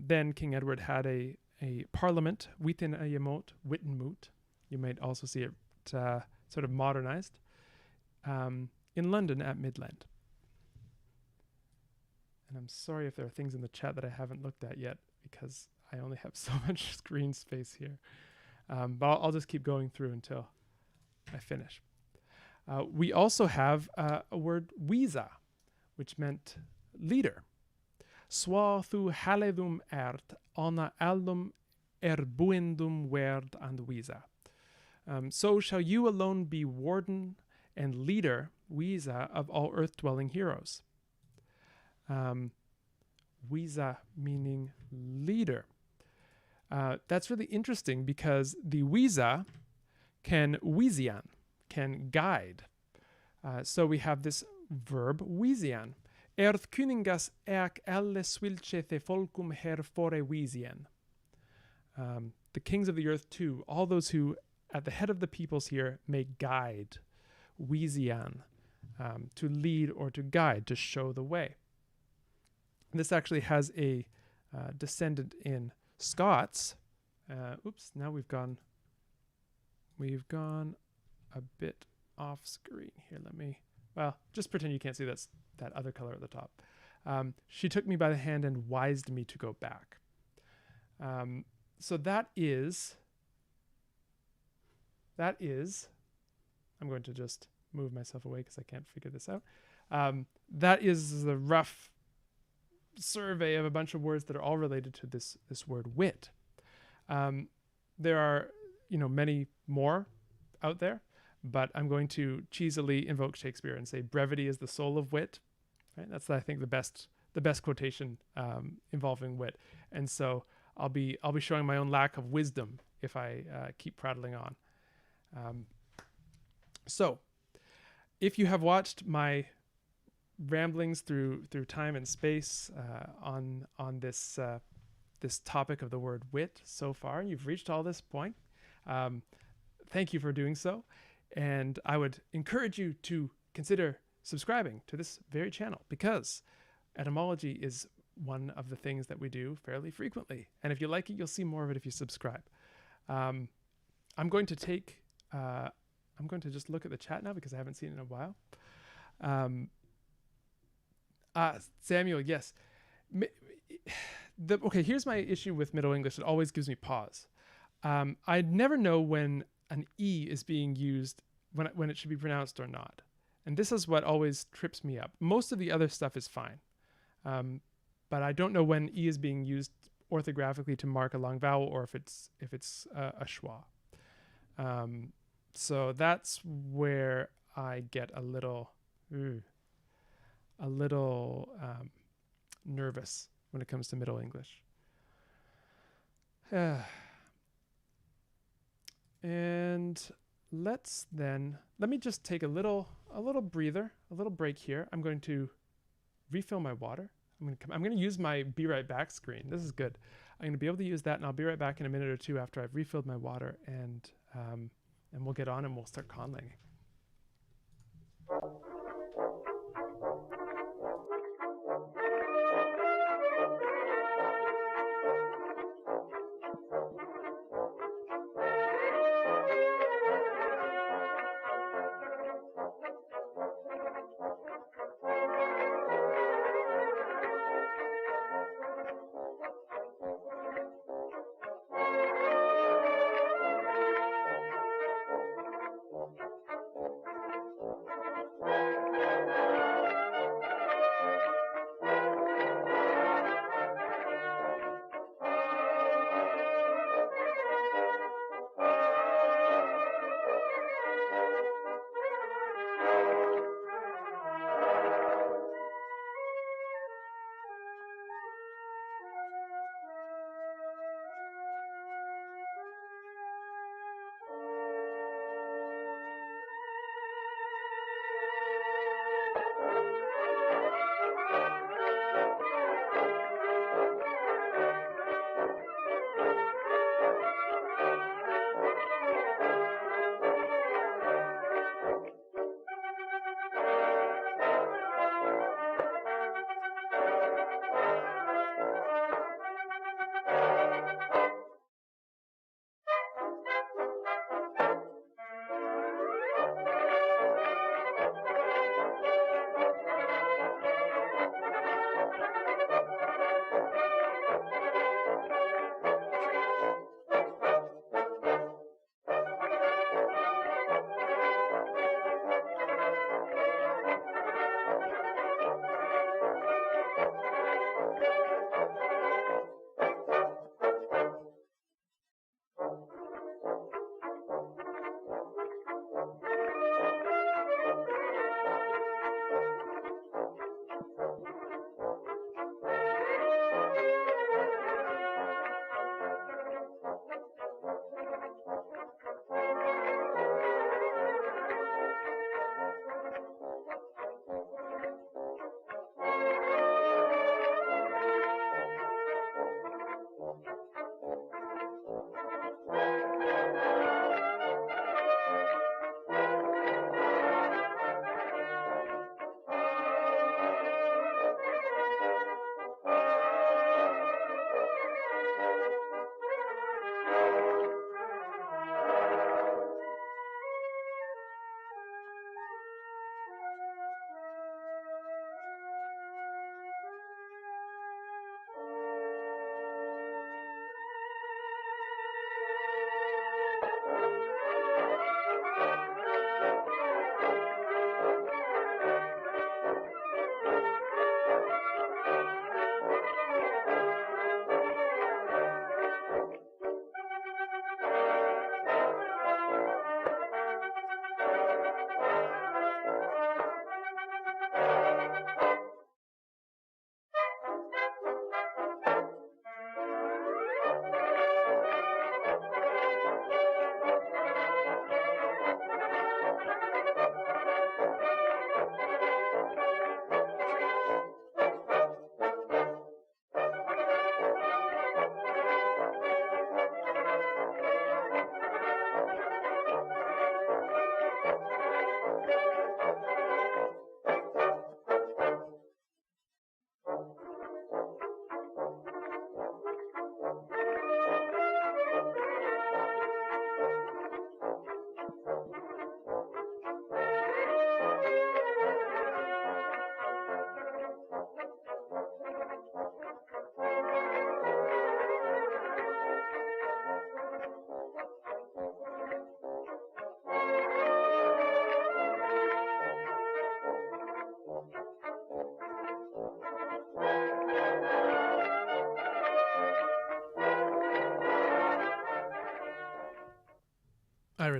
A: Then King Edward had a parliament, witinayemot, Wittenmoot. You might also see it sort of modernized, in London at Midland. And I'm sorry if there are things in the chat that I haven't looked at yet, because I only have so much screen space here. But I'll just keep going through until I finish. We also have a word visa, which meant leader. Swa thu haledum ert, ana aldum erbuendum werd and visa. So shall you alone be warden and leader, Wiza, of all earth-dwelling heroes. Wiza meaning leader. That's really interesting because the Wiza can Wizian, can guide. So we have this verb Wizian. Earthkuningas ek alle swilche folkum her fore Wizian. The kings of the earth too, all those who at the head of the peoples here may guide, Wizian, to lead or to guide, to show the way. This actually has a descendant in Scots. Now we've gone a bit off screen here. Just pretend you can't see that other color at the top. She took me by the hand and wised me to go back. So that is, I'm going to just move myself away because I can't figure this out. That is the rough survey of a bunch of words that are all related to this word wit. There are, many more out there, but I'm going to cheesily invoke Shakespeare and say brevity is the soul of wit. Right? That's, I think, the best quotation involving wit. And so I'll be showing my own lack of wisdom if I keep prattling on. So if you have watched my ramblings through time and space on this topic of the word wit so far, and you've reached all this point, thank you for doing so. And I would encourage you to consider subscribing to this very channel, because etymology is one of the things that we do fairly frequently. And if you like it, you'll see more of it if you subscribe. I'm going to just look at the chat now because I haven't seen it in a while. Samuel, yes. Okay, here's my issue with Middle English. It always gives me pause. I never know when an E is being used, when it should be pronounced or not. And this is what always trips me up. Most of the other stuff is fine. But I don't know when E is being used orthographically to mark a long vowel, or if it's a schwa. So that's where I get a little nervous when it comes to Middle English. And let me just take a little breather, a little break here. I'm going to refill my water. I'm going to use my be right back screen. This is good. I'm going to be able to use that, and I'll be right back in a minute or two after I've refilled my water, and we'll get on and we'll start conlanging.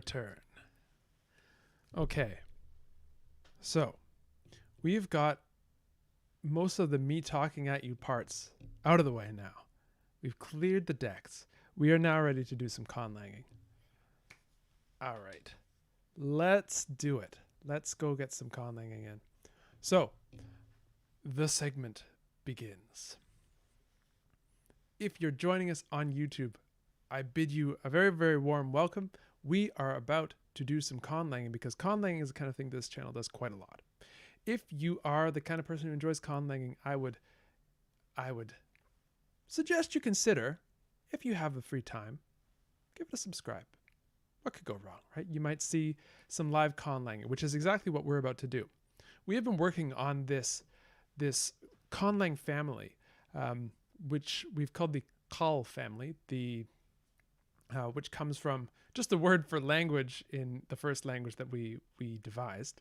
A: turn. Okay. So, we've got most of the me talking at you parts out of the way now. We've cleared the decks. We are now ready to do some conlanging. All right. Let's do it. Let's go get some conlanging in. So, the segment begins. If you're joining us on YouTube, I bid you a very, very warm welcome. We are about to do some conlanging because conlanging is the kind of thing this channel does quite a lot. If you are the kind of person who enjoys conlanging, I would suggest you consider, if you have the free time, give it a subscribe. What could go wrong, right? You might see some live conlanging, which is exactly what we're about to do. We have been working on this conlang family, which we've called the Kal family, which comes from just the word for language in the first language that we devised.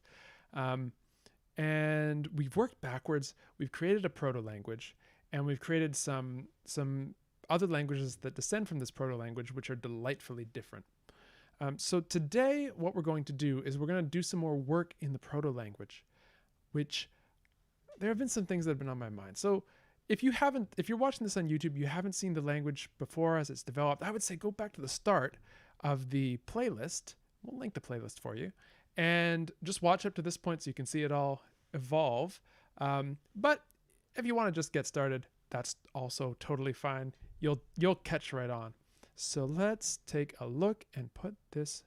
A: And we've worked backwards. We've created a proto-language, and we've created some other languages that descend from this proto-language, which are delightfully different. So today, what we're going to do is we're going to do some more work in the proto-language, which there have been some things that have been on my mind. So if you're watching this on YouTube, you haven't seen the language before as it's developed, I would say go back to the start of the playlist. We'll link the playlist for you. And just watch up to this point so you can see it all evolve. But if you want to just get started, that's also totally fine. You'll catch right on. So let's take a look and put this.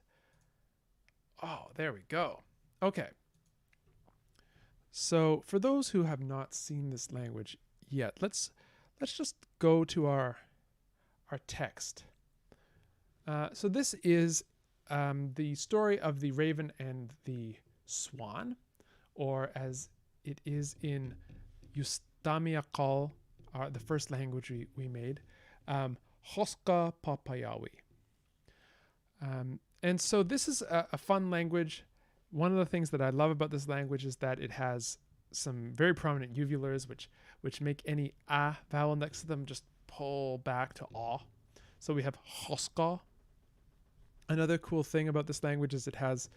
A: Oh, there we go. Okay. So for those who have not seen this language yet, let's just go to our text. So this is the story of the raven and the swan, or as it is in etymological, the first language we made, Hoska Papayawi. And so this is a fun language. One of the things that I love about this language is that it has some very prominent uvulars, which make any a vowel next to them just pull back to a. So we have Hoska. Another cool thing about this language is it has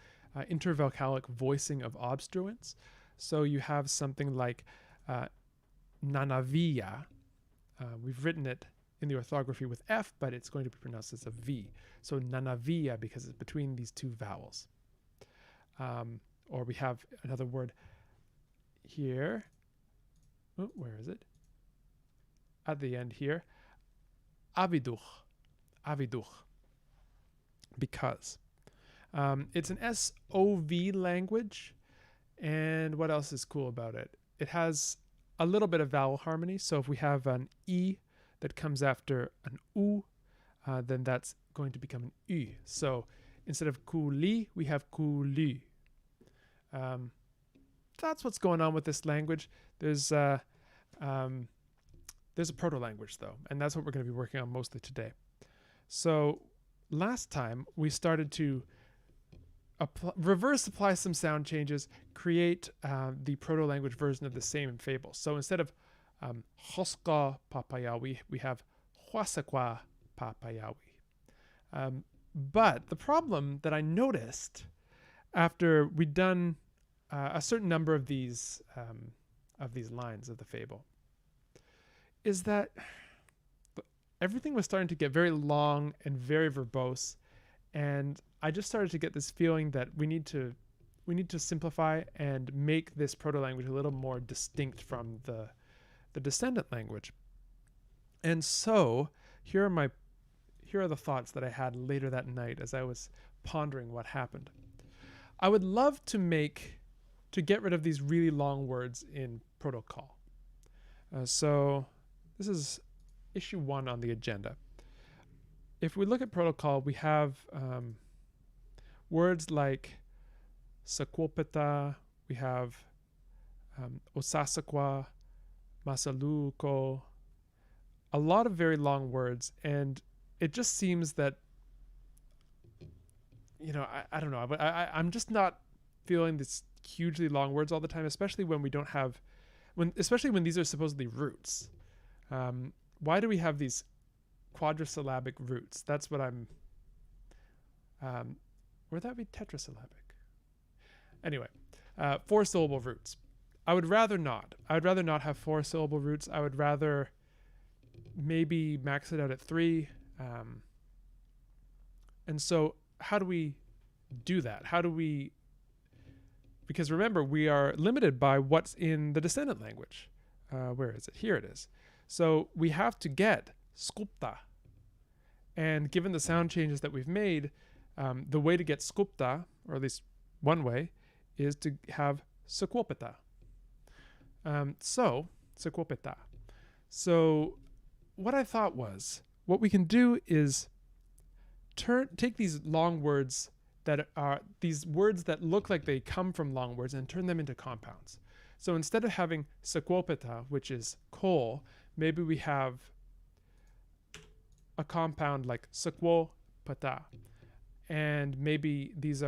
A: intervocalic voicing of obstruents. So you have something like nanavia. We've written it in the orthography with F, but it's going to be pronounced as a V. So nanavia because it's between these two vowels. Or we have another word here. Oh, where is it? At the end here. Aviduch. Aviduch. Because it's an SOV language. And what else is cool about it? It has a little bit of vowel harmony. So if we have an E that comes after an U, then that's going to become an U. So instead of kuli, we have kuli. That's what's going on with this language. There's a proto-language though, and that's what we're going to be working on mostly today. So last time we started to reverse apply some sound changes, create the proto-language version of the same fable. So instead of Hoska Papayawi, we have Huasakwa Papayawi. But the problem that I noticed after we'd done a certain number of these lines of the fable is that everything was starting to get very long and very verbose, and I just started to get this feeling that we need to simplify and make this proto-language a little more distinct from the descendant language. And so here are the thoughts that I had later that night as I was pondering what happened. I would love to get rid of these really long words in protocol. So this is issue 1 on the agenda. If we look at protocol, we have words like sakwopeta, we have osasakwa, masaluko, a lot of very long words, and it just seems that, I don't know, but I'm just not feeling this hugely long words all the time, especially when we don't have, especially when these are supposedly roots. Why do we have these quadrisyllabic roots? That's what Or would that be tetrasyllabic? Anyway, 4-syllable roots. I would rather not. I would rather not have 4-syllable roots. I would rather maybe max it out at 3. And so how do we do that? How do we... Because remember, we are limited by what's in the descendant language. Where is it? Here it is. So we have to get skupta. And given the sound changes that we've made, the way to get skupta, or at least one way, is to have sequopita. Sequopita. So what I thought was, what we can do is take these long words that are these words that look like they come from long words and turn them into compounds. So instead of having sequopita, which is coal, maybe we have a compound like sequopata. And maybe this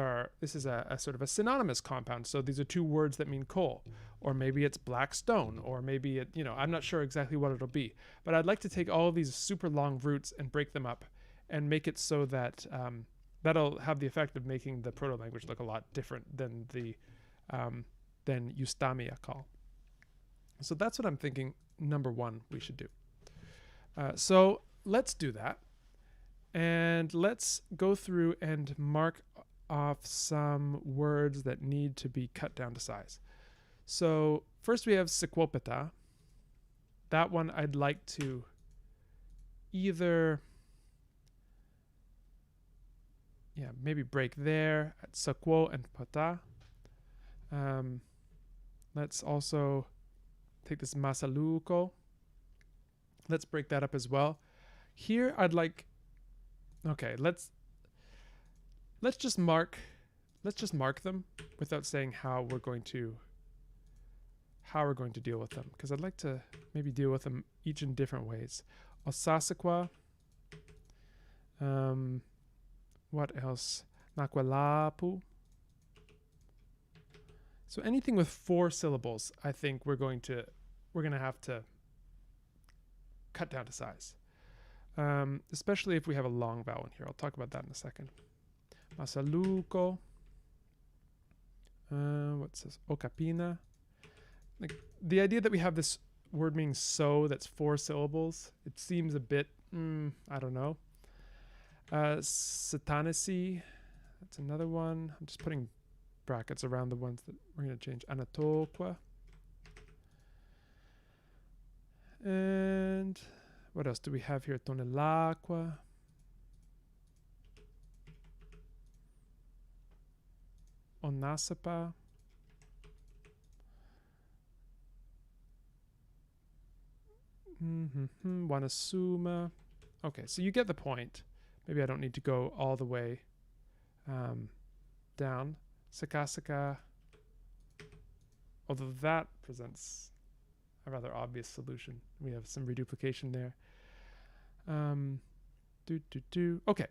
A: is a sort of a synonymous compound. So these are 2 words that mean coal. Or maybe it's black stone. Or maybe it, I'm not sure exactly what it'll be. But I'd like to take all of these super long roots and break them up and make it so that that'll have the effect of making the proto-language look a lot different than than etymological. So that's what I'm thinking, number 1, we should do. So let's do that. And let's go through and mark off some words that need to be cut down to size. So first we have sequopita. That one I'd like to either... maybe break there at sequo and pata. Let's also take this masaluko. Let's break that up as well. Here I'd like... Okay, let's just mark them without saying how we're going to deal with them, because I'd like to maybe deal with them each in different ways. Osasequa. What else? Nakwalapu. So anything with 4 syllables, I think we're going to have to cut down to size. Especially if we have a long vowel in here. I'll talk about that in a second. Masaluko. What's this? Okapina. Like the idea that we have this word meaning so that's 4 syllables, it seems a bit, I don't know. Satanasi. That's another one. I'm just putting brackets around the ones that we're going to change. Anatokwa. And... what else do we have here? Tonelaqua. Onasapa. Wanasuma. Okay, so you get the point. Maybe I don't need to go all the way down. Sakasaka. Although that presents a rather obvious solution. We have some reduplication there. Okay,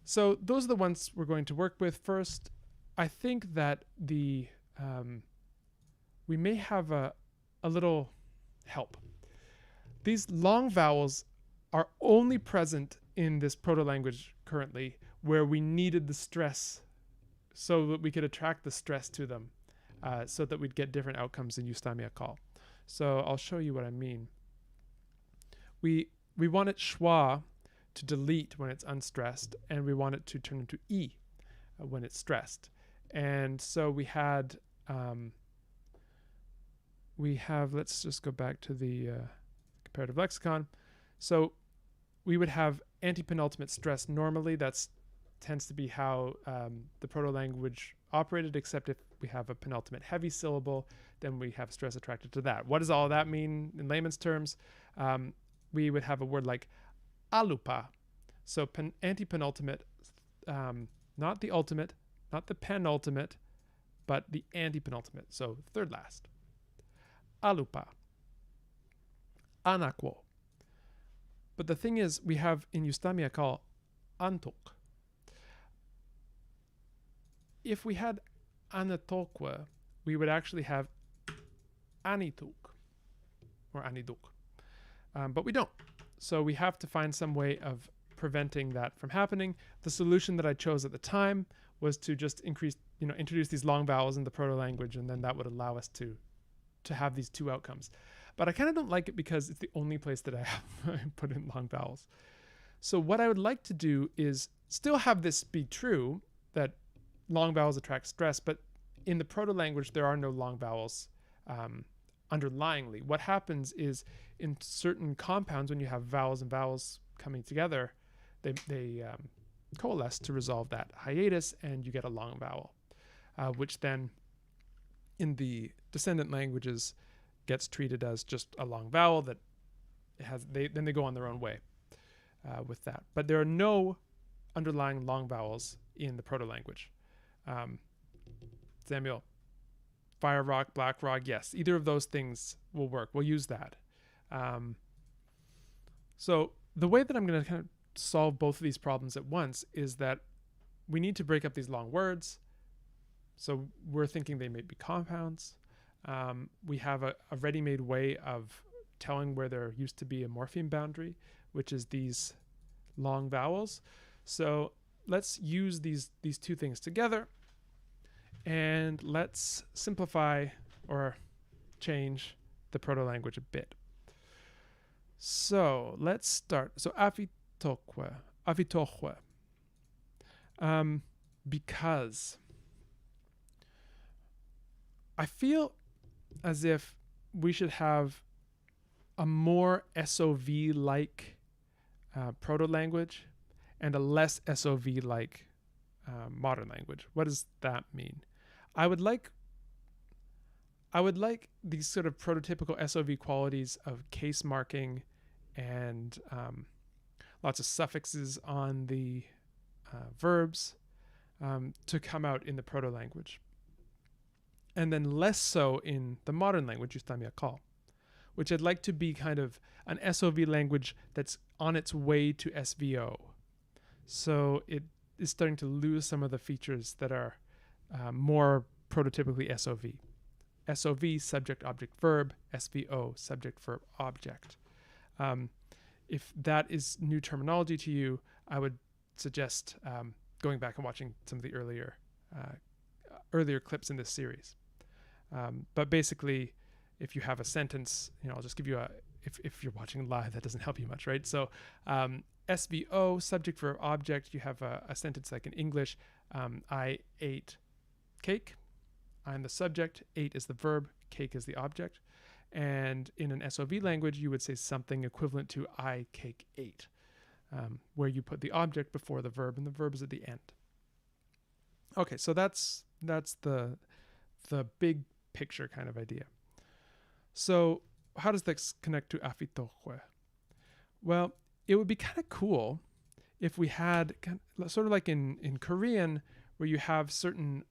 A: so those are the ones we're going to work with first. I think that we may have a little help. These long vowels are only present in this proto-language currently where we needed the stress so that we could attract the stress to them so that we'd get different outcomes in etymological. So I'll show you what I mean. We want it schwa to delete when it's unstressed, and we want it to turn into e when it's stressed. And so we have, let's just go back to the comparative lexicon. So we would have antepenultimate stress normally. That tends to be how the proto-language operated, except if we have a penultimate heavy syllable, then we have stress attracted to that. What does all that mean in layman's terms? We would have a word like alupa. So antepenultimate, not the ultimate, not the penultimate, but the antepenultimate. So third last. Alupa. Anakwo. But the thing is, we have in etymological antok. If we had anatokwa, we would actually have anituk or aniduk. But we don't. So we have to find some way of preventing that from happening. The solution that I chose at the time was to just introduce these long vowels in the proto-language, and then that would allow us to have these two outcomes. But I kind of don't like it because it's the only place that I have put in long vowels. So what I would like to do is still have this be true, that long vowels attract stress, but in the proto-language, there are no long vowels underlyingly. What happens is in certain compounds, when you have vowels and vowels coming together, they coalesce to resolve that hiatus, and you get a long vowel, which then in the descendant languages gets treated as just a long vowel that then they go on their own way with that. But there are no underlying long vowels in the proto-language. Samuel, fire rock, black rock, yes, either of those things will work. We'll use that. So the way that I'm going to kind of solve both of these problems at once is that we need to break up these long words. So we're thinking they may be compounds. We have a ready-made way of telling where there used to be a morpheme boundary, which is these long vowels. So let's use these two things together, and let's simplify or change the proto-language a bit. So let's start. So afitoque, because I feel as if we should have a more SOV-like proto-language and a less SOV-like modern language. What does that mean? I would like these sort of prototypical SOV qualities of case marking and lots of suffixes on the verbs to come out in the proto-language. And then less so in the modern language, etymological, which I'd like to be kind of an SOV language that's on its way to SVO. So it is starting to lose some of the features that are more prototypically SOV. SOV, subject, object, verb. SVO, subject, verb, object. If that is new terminology to you, I would suggest going back and watching some of the earlier clips in this series. But basically, if you have a sentence, I'll just give you if you're watching live, that doesn't help you much, right? So SVO, subject, verb, object, you have a sentence like in English, I ate cake. I'm the subject, ate is the verb, cake is the object. And in an SOV language, you would say something equivalent to I cake ate, where you put the object before the verb and the verb is at the end. Okay, so that's the big picture kind of idea. So how does this connect to afitoque? Well, it would be kind of cool if we had sort of like in Korean, where you have certain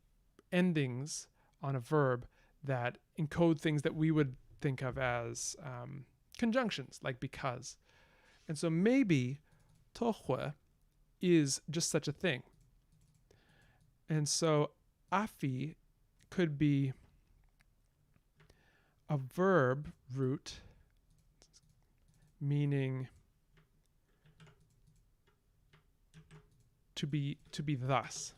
A: endings on a verb that encode things that we would think of as conjunctions, like because. And so maybe toque is just such a thing. And so afi could be a verb root meaning to be thus.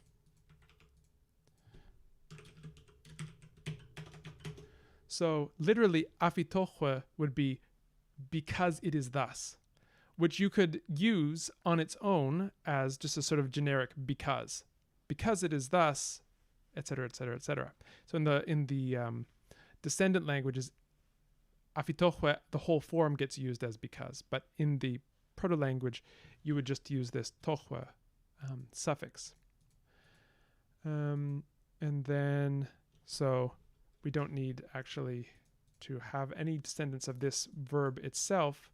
A: So literally afitoque would be because it is thus, which you could use on its own as just a sort of generic because it is thus, etc., etc., etc. So in the descendant languages, afitoque, the whole form gets used as because, but in the proto-language, you would just use this toque suffix. And then, so we don't need actually to have any descendants of this verb itself.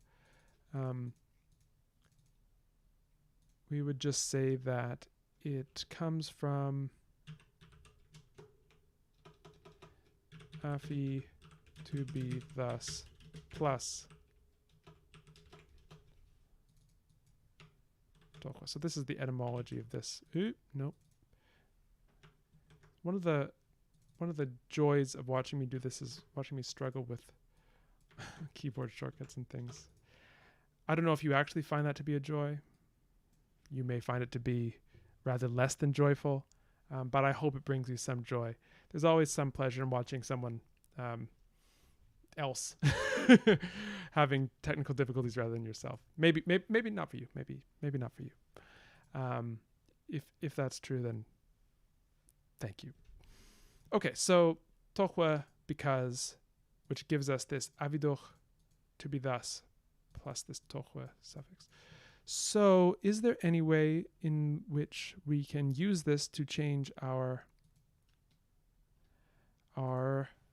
A: We would just say that it comes from afi to be thus plus toque. So this is the etymology of this. Nope. One of the joys of watching me do this is watching me struggle with keyboard shortcuts and things. I don't know if you actually find that to be a joy. You may find it to be rather less than joyful. but I hope it brings you some joy. There's always some pleasure in watching someone else having technical difficulties rather than yourself. Maybe not for you. Maybe not for you. If that's true, then thank you. Okay, so tohwe, because, which gives us this avidoch, to be thus, plus this tohwe suffix. So is there any way in which we can use this to change our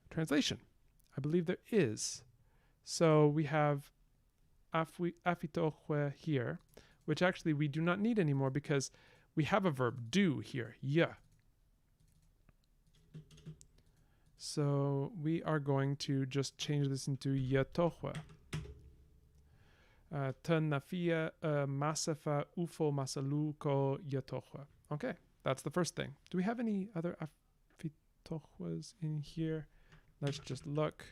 A: translation? I believe there is. So we have afitohwe here, which actually we do not need anymore because we have a verb do here, yeah. So we are going to just change this into yatohwe. Tnafia masafa ufo masaluko yatohwe. Okay, that's the first thing. Do we have any other afitohwes in here? Let's just look.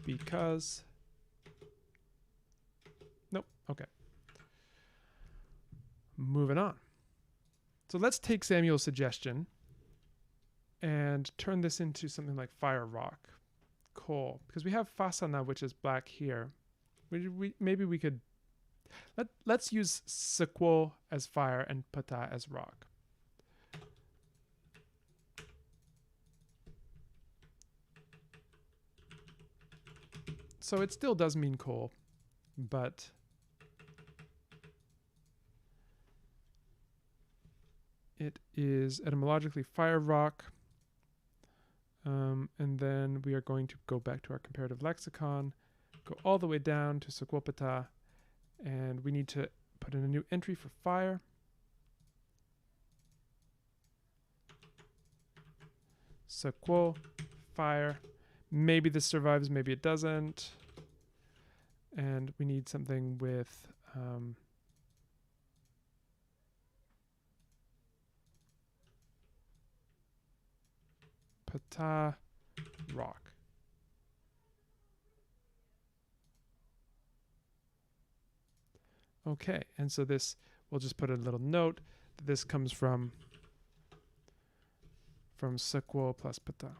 A: Because. Nope, okay. Moving on. So let's take Samuel's suggestion and turn this into something like fire, rock, coal, because we have fasana, which is black here. Maybe we could let's use sequo as fire and pata as rock. So it still does mean coal, but it is etymologically fire, rock. And then we are going to go back to our comparative lexicon, go all the way down to sequopata, and we need to put in a new entry for fire. Sequo, fire. Maybe this survives, maybe it doesn't. And we need something with pata, rock. Okay, and so this, we'll just put a little note that this comes from sequo plus pata.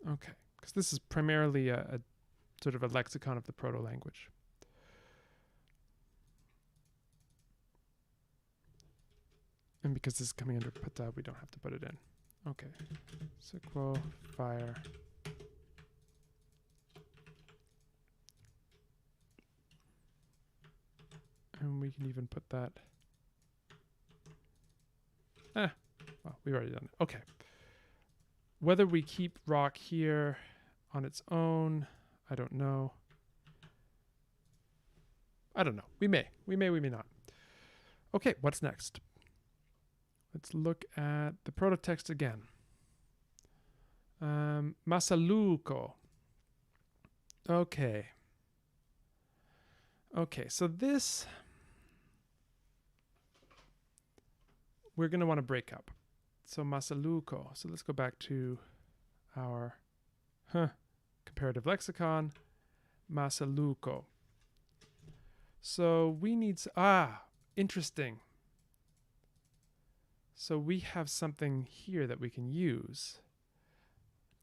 A: Okay, because this is primarily a sort of a lexicon of the proto-language. And because this is coming under pata, we don't have to put it in. Okay, sequo, fire. And we can even put that. Well, we've already done it. Okay. Whether we keep rock here on its own, I don't know. I don't know. We may, we may not. Okay, what's next? Let's look at the proto-text again. Masaluko. Okay. Okay, so this we're going to want to break up. So masaluko. So let's go back to our comparative lexicon. Masaluko. So we need interesting. So we have something here that we can use.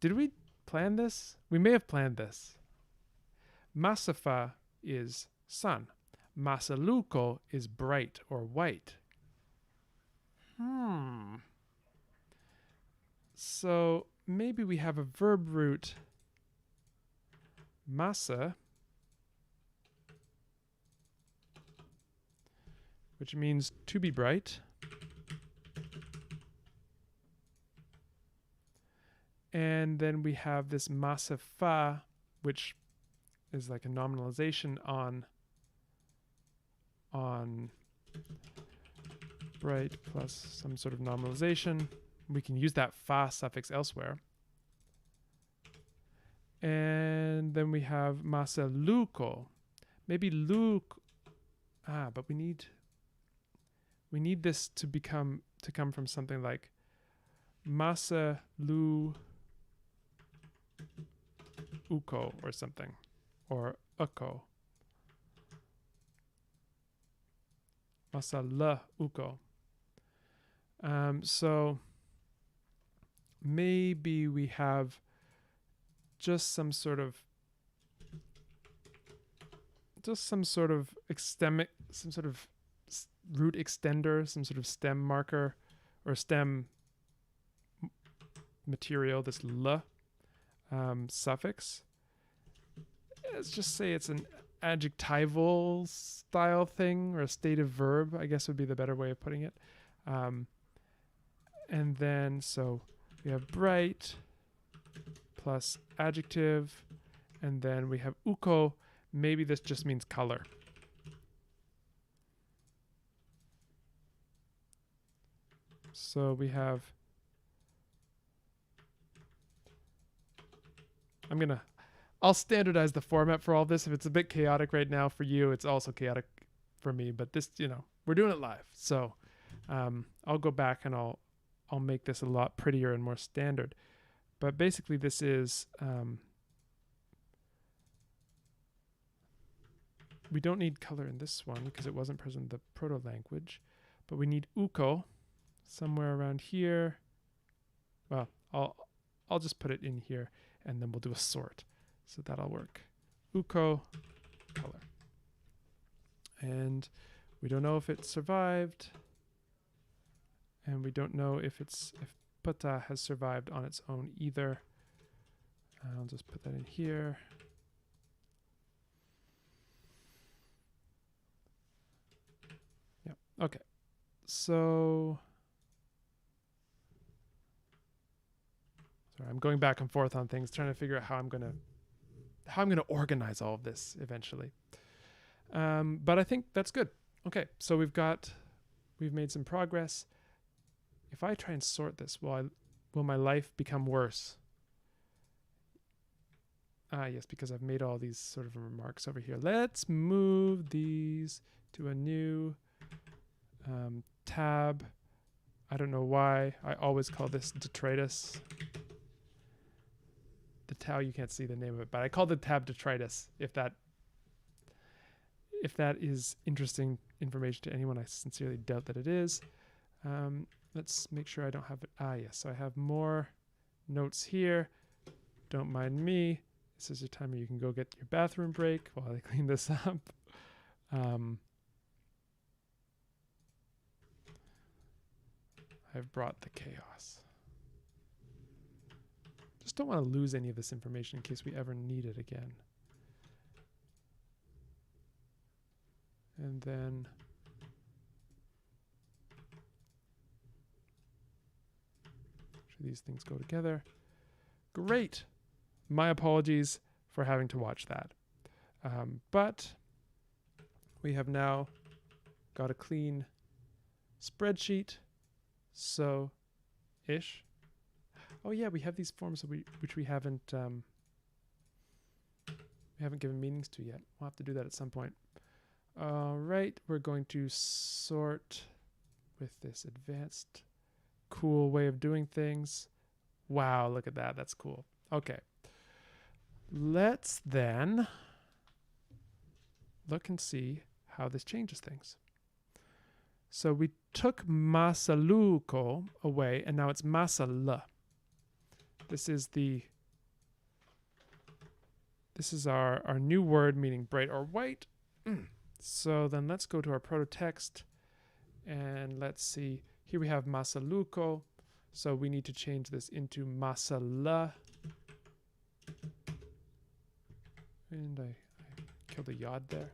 A: Did we plan this? We may have planned this. Masafa is sun. Masaluko is bright or white. So maybe we have a verb root masa, which means to be bright. And then we have this masafa, which is like a nominalization on bright plus some sort of nominalization. We can use that fa suffix elsewhere. And then we have masaluko. Maybe luke. But we need this to come from something like masalu uko or something, or uko. Masala uko. So maybe we have just some sort of root extender, some sort of stem marker or stem material, this l suffix. Let's just say it's an adjectival style thing, or a stative verb, I guess would be the better way of putting it. And then, so we have bright plus adjective, and then we have uko. Maybe this just means color. So we have, I'll standardize the format for all this. If it's a bit chaotic right now for you, it's also chaotic for me, but this, we're doing it live. So I'll go back and I'll make this a lot prettier and more standard. But basically this is, we don't need color in this one because it wasn't present in the proto-language, but we need uko somewhere around here. Well, I'll just put it in here and then we'll do a sort. So that'll work. Uko color. And we don't know if it survived. And we don't know if pata has survived on its own either. I'll just put that in here. Yeah, okay. So, sorry, I'm going back and forth on things, trying to figure out how I'm gonna organize all of this eventually. But I think that's good. Okay, so we've made some progress. If I try and sort this, will my life become worse? Yes, because I've made all these sort of remarks over here. Let's move these to a new tab. I don't know why. I always call this detritus. The tab, you can't see the name of it, but I call the tab detritus. If that is interesting information to anyone, I sincerely doubt that it is. Let's make sure I don't have it. Yes, so I have more notes here. Don't mind me. This is your time where you can go get your bathroom break while I clean this up. I've brought the chaos. Just don't want to lose any of this information in case we ever need it again. And then these things go together. Great. My apologies for having to watch that. But we have now got a clean spreadsheet. So, ish. Oh yeah, we have these forms which we haven't given meanings to yet. We'll have to do that at some point. All right, we're going to sort with this advanced, cool way of doing things. Wow, look at that. That's cool. Okay. Let's then look and see how this changes things. So we took masaluko away, and now it's masala. This is our new word meaning bright or white. So then let's go to our proto-text and let's see. Here we have masaluko. So we need to change this into masala. And I killed a yod there.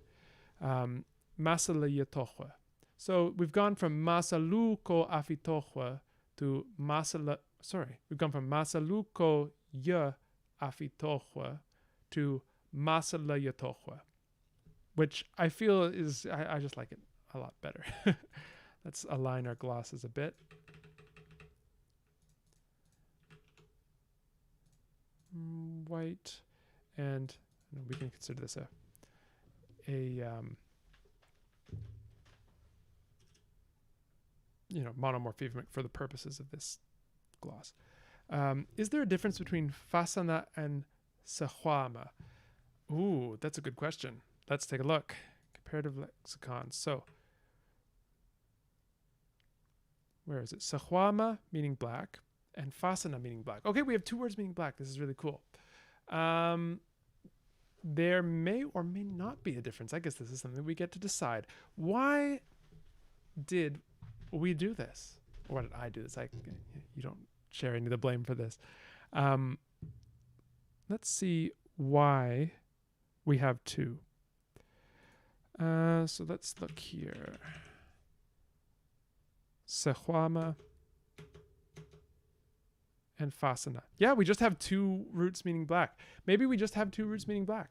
A: Masala yatohwe. So we've gone from masaluko afitohwe to masala. Sorry, we've gone from masaluko ya afitohwe to masala yatohwe, which I feel is, I just like it a lot better. Let's align our glosses a bit. White, and we can consider this a monomorphismic for the purposes of this gloss. Is there a difference between fasana and sahwama? Ooh, that's a good question. Let's take a look. Comparative lexicon. So, where is it? Sahwama meaning black and fasana meaning black. Okay, we have two words meaning black. This is really cool. There may or may not be a difference. I guess this is something we get to decide. Why did we do this? Or why did I do this? You don't share any of the blame for this. Let's see why we have two. So let's look here. Sahwama and fasana. Yeah, we just have two roots meaning black. Maybe we just have two roots meaning black.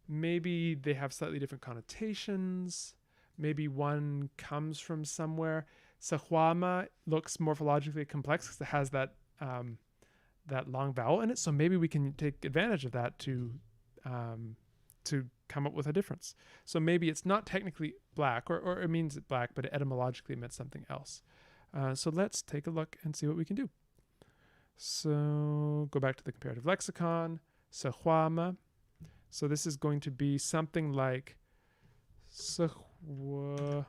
A: Maybe they have slightly different connotations. Maybe one comes from somewhere. Sahwama looks morphologically complex because it has that that long vowel in it. So maybe we can take advantage of that to come up with a difference. So maybe it's not technically black, or it means black, but it etymologically meant something else. So let's take a look and see what we can do. So go back to the comparative lexicon. Sahwama. So this is going to be something like sahwama.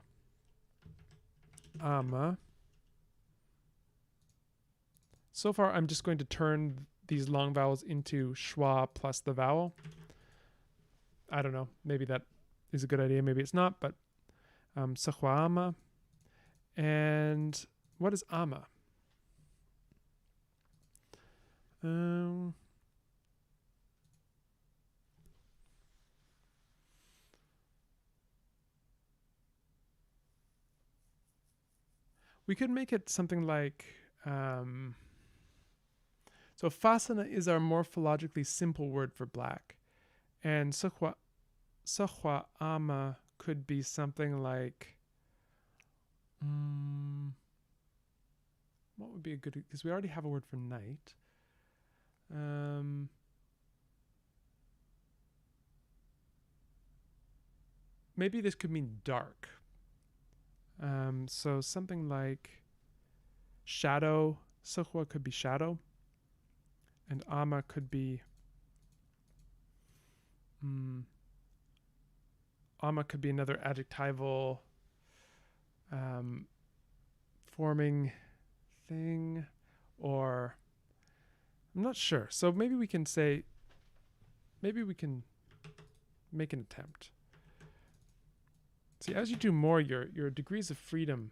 A: So far, I'm just going to turn these long vowels into schwa plus the vowel. I don't know. Maybe that is a good idea. Maybe it's not. But sahwama. And what is ama? We could make it something like, so fasana is our morphologically simple word for black. And sahwa ama could be something like, what would be a good, because we already have a word for night. Maybe this could mean dark. So something like shadow. Sahwa could be shadow. And ama could be ama could be another adjectival forming thing, or I'm not sure. So maybe we can make an attempt. See, as you do more, your degrees of freedom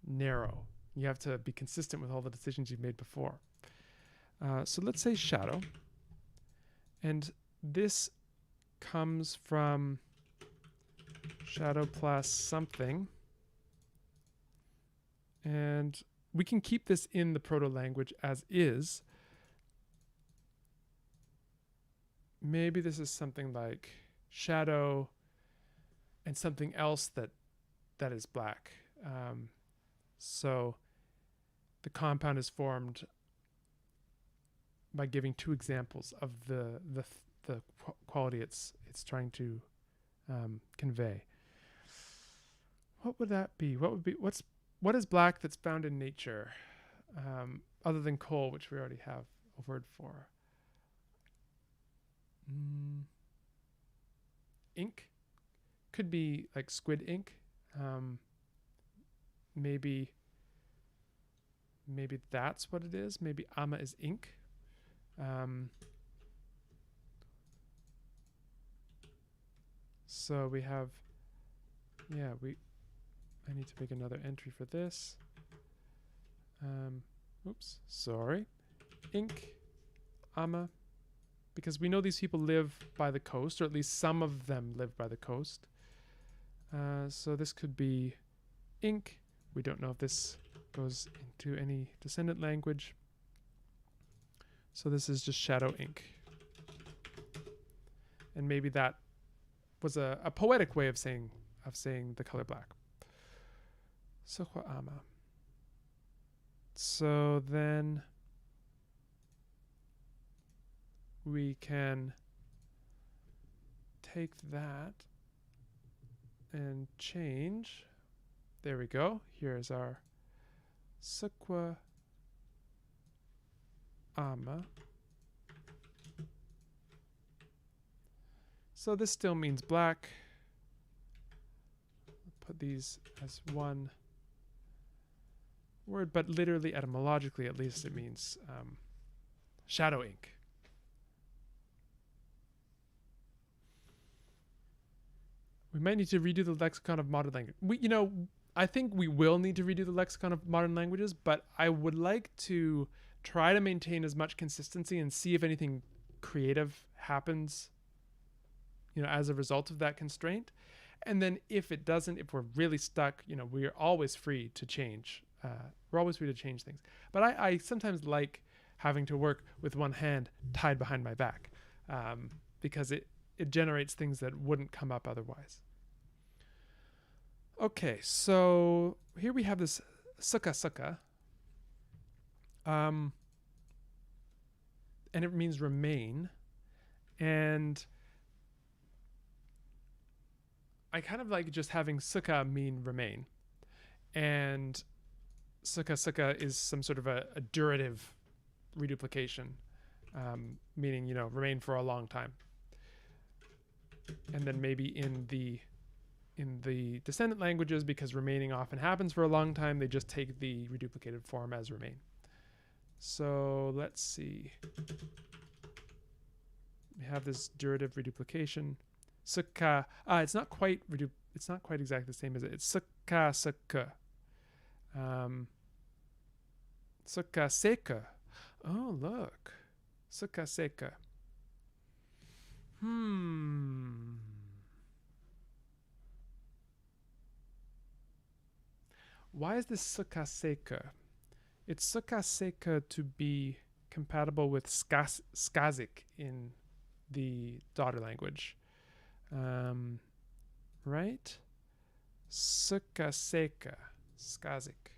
A: narrow. You have to be consistent with all the decisions you've made before. So let's say shadow. And this comes from shadow plus something. And we can keep this in the proto-language as is. Maybe this is something like shadow and something else that is black. So the compound is formed by giving two examples of the quality it's trying to convey. What would that be? What is black that's found in nature, other than coal, which we already have a word for? Ink could be like squid ink. Maybe that's what it is. Maybe ama is ink. So we have, I need to make another entry for this. Oops, sorry. Ink, ama, because we know these people live by the coast, or at least some of them live by the coast. So this could be ink. We don't know if this goes into any descendant language. So this is just shadow ink. And maybe that was a poetic way of saying the color black. Sahwa ama. So then we can take that and change. There we go. Here's our Sukwa ama. So this still means black. Put these as one word, but literally, etymologically at least, it means shadow ink. We might need to redo the lexicon of modern language. I think we will need to redo the lexicon of modern languages, but I would like to try to maintain as much consistency and see if anything creative happens, as a result of that constraint. And then if it doesn't, if we're really stuck, we are always free to change. We're always free to change things. But I sometimes like having to work with one hand tied behind my back, because it generates things that wouldn't come up otherwise. Okay, so here we have this suka, and it means remain. And I kind of like just having suka mean remain. And suka is some sort of a durative reduplication, meaning, remain for a long time. And then maybe in the descendant languages, because remaining often happens for a long time, they just take the reduplicated form as remain. So let's see. We have this durative reduplication. Suka. It's not quite exactly the same as it. It's suka. Suka seka. Oh, look. Suka seka. Why is this suka seka? It's suka seka to be compatible with Skazik in the daughter language. Right? Suka seka. Skazik.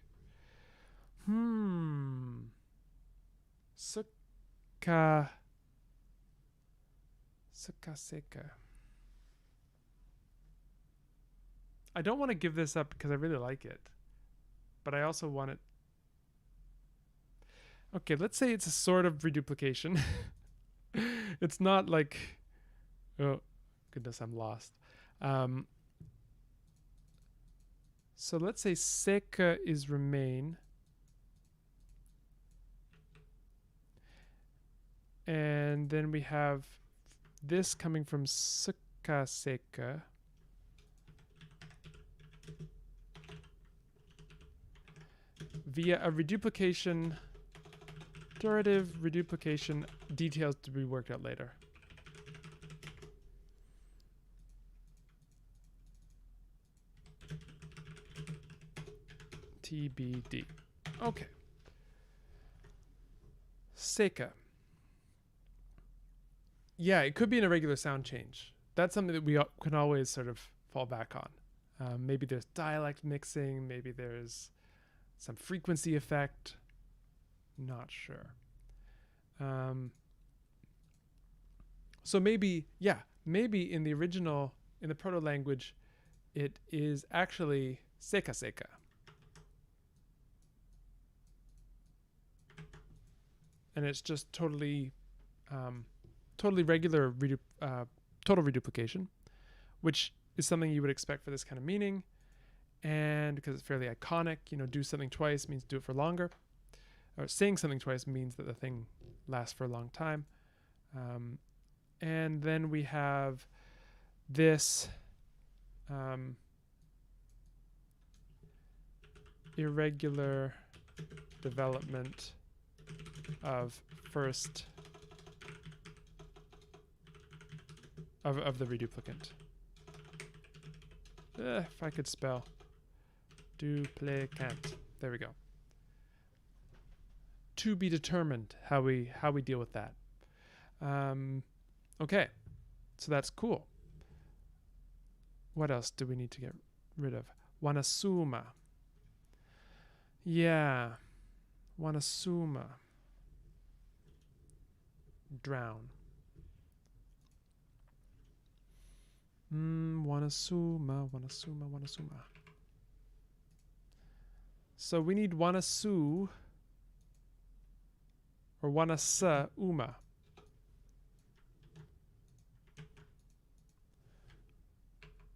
A: Suka seka. I don't want to give this up because I really like it, but I also want it. Okay, let's say it's a sort of reduplication. It's not like, oh goodness, I'm lost. So let's say seka is remain, and then we have this coming from suka seka. Via a reduplication, durative reduplication, details to be worked out later. TBD. Okay. Seka. Yeah, it could be an irregular sound change. That's something that we can always sort of fall back on. Maybe there's dialect mixing. Maybe there's some frequency effect. Not sure. So maybe in the original, in the proto-language, it is actually seka. And it's just totally regular total reduplication, which is something you would expect for this kind of meaning. And because it's fairly iconic, do something twice means do it for longer. Or saying something twice means that the thing lasts for a long time. And then we have this irregular development of first of the reduplicant. If I could spell. Duplicant. There we go. To be determined how we deal with that. Okay, so that's cool. What else do we need to get rid of? Wanasuma. Yeah, wanasuma. Drown. Wanasuma. So we need wana su or wana sa uma.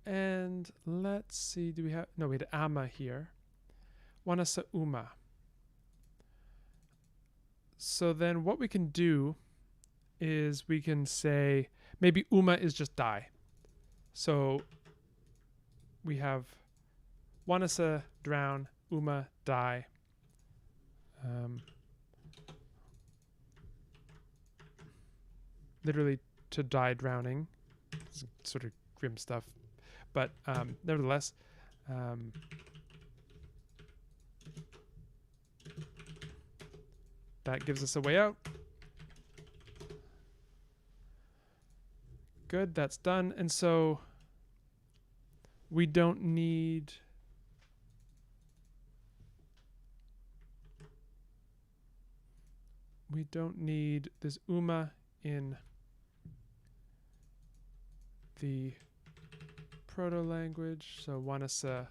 A: And let's see, do we have, no, we had ama here. Wana sa uma. So then what we can do is we can say, maybe uma is just die. So we have wanasa, drown, uma, die. Literally to die drowning. It's sort of grim stuff. But nevertheless, that gives us a way out. Good, that's done. And so we don't need this uma in the proto-language. So wanasa.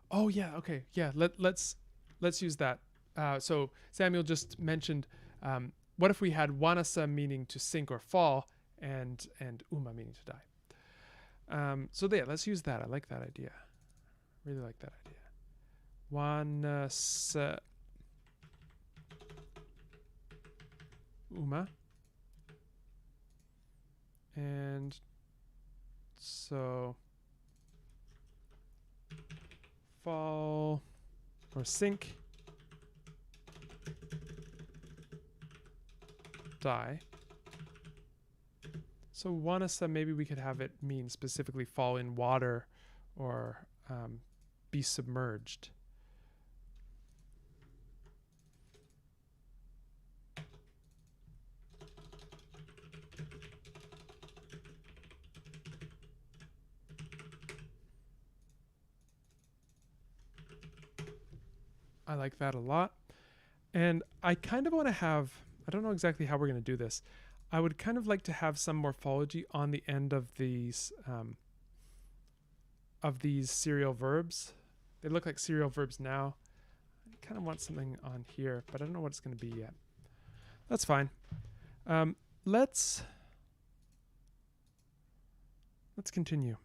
A: Oh yeah, okay, yeah. Let's use that. So Samuel just mentioned, what if we had wanasa meaning to sink or fall, and uma meaning to die? So there, let's use that. I like that idea. Really like that idea. Wanasa uma. And so fall or sink, die. So wanasa, maybe we could have it mean specifically fall in water or be submerged. I like that a lot. And I kind of want to have, I don't know exactly how we're going to do this. I would kind of like to have some morphology on the end of these serial verbs. They look like serial verbs now. I kind of want something on here, but I don't know what it's going to be yet. That's fine. Let's continue.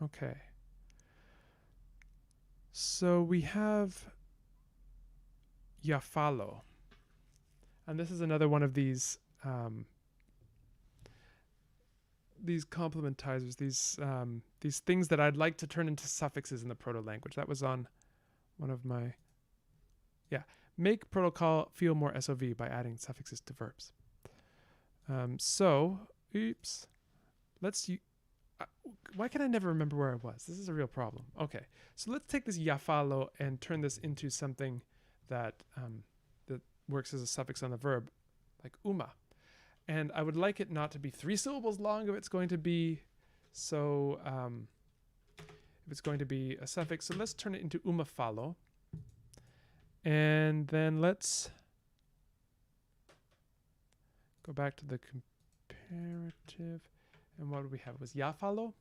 A: Okay. So we have yafalo. And this is another one of these complementizers, these things that I'd like to turn into suffixes in the proto-language. That was on one of my, make protocol feel more SOV by adding suffixes to verbs. Why can I never remember where I was? This is a real problem. Okay, so let's take this yafalo and turn this into something that that works as a suffix on the verb, like uma. And I would like it not to be 3 syllables long if it's going to be if it's going to be a suffix. So let's turn it into umafalo. And then let's go back to the comparative. And what do we have? It was yafalo.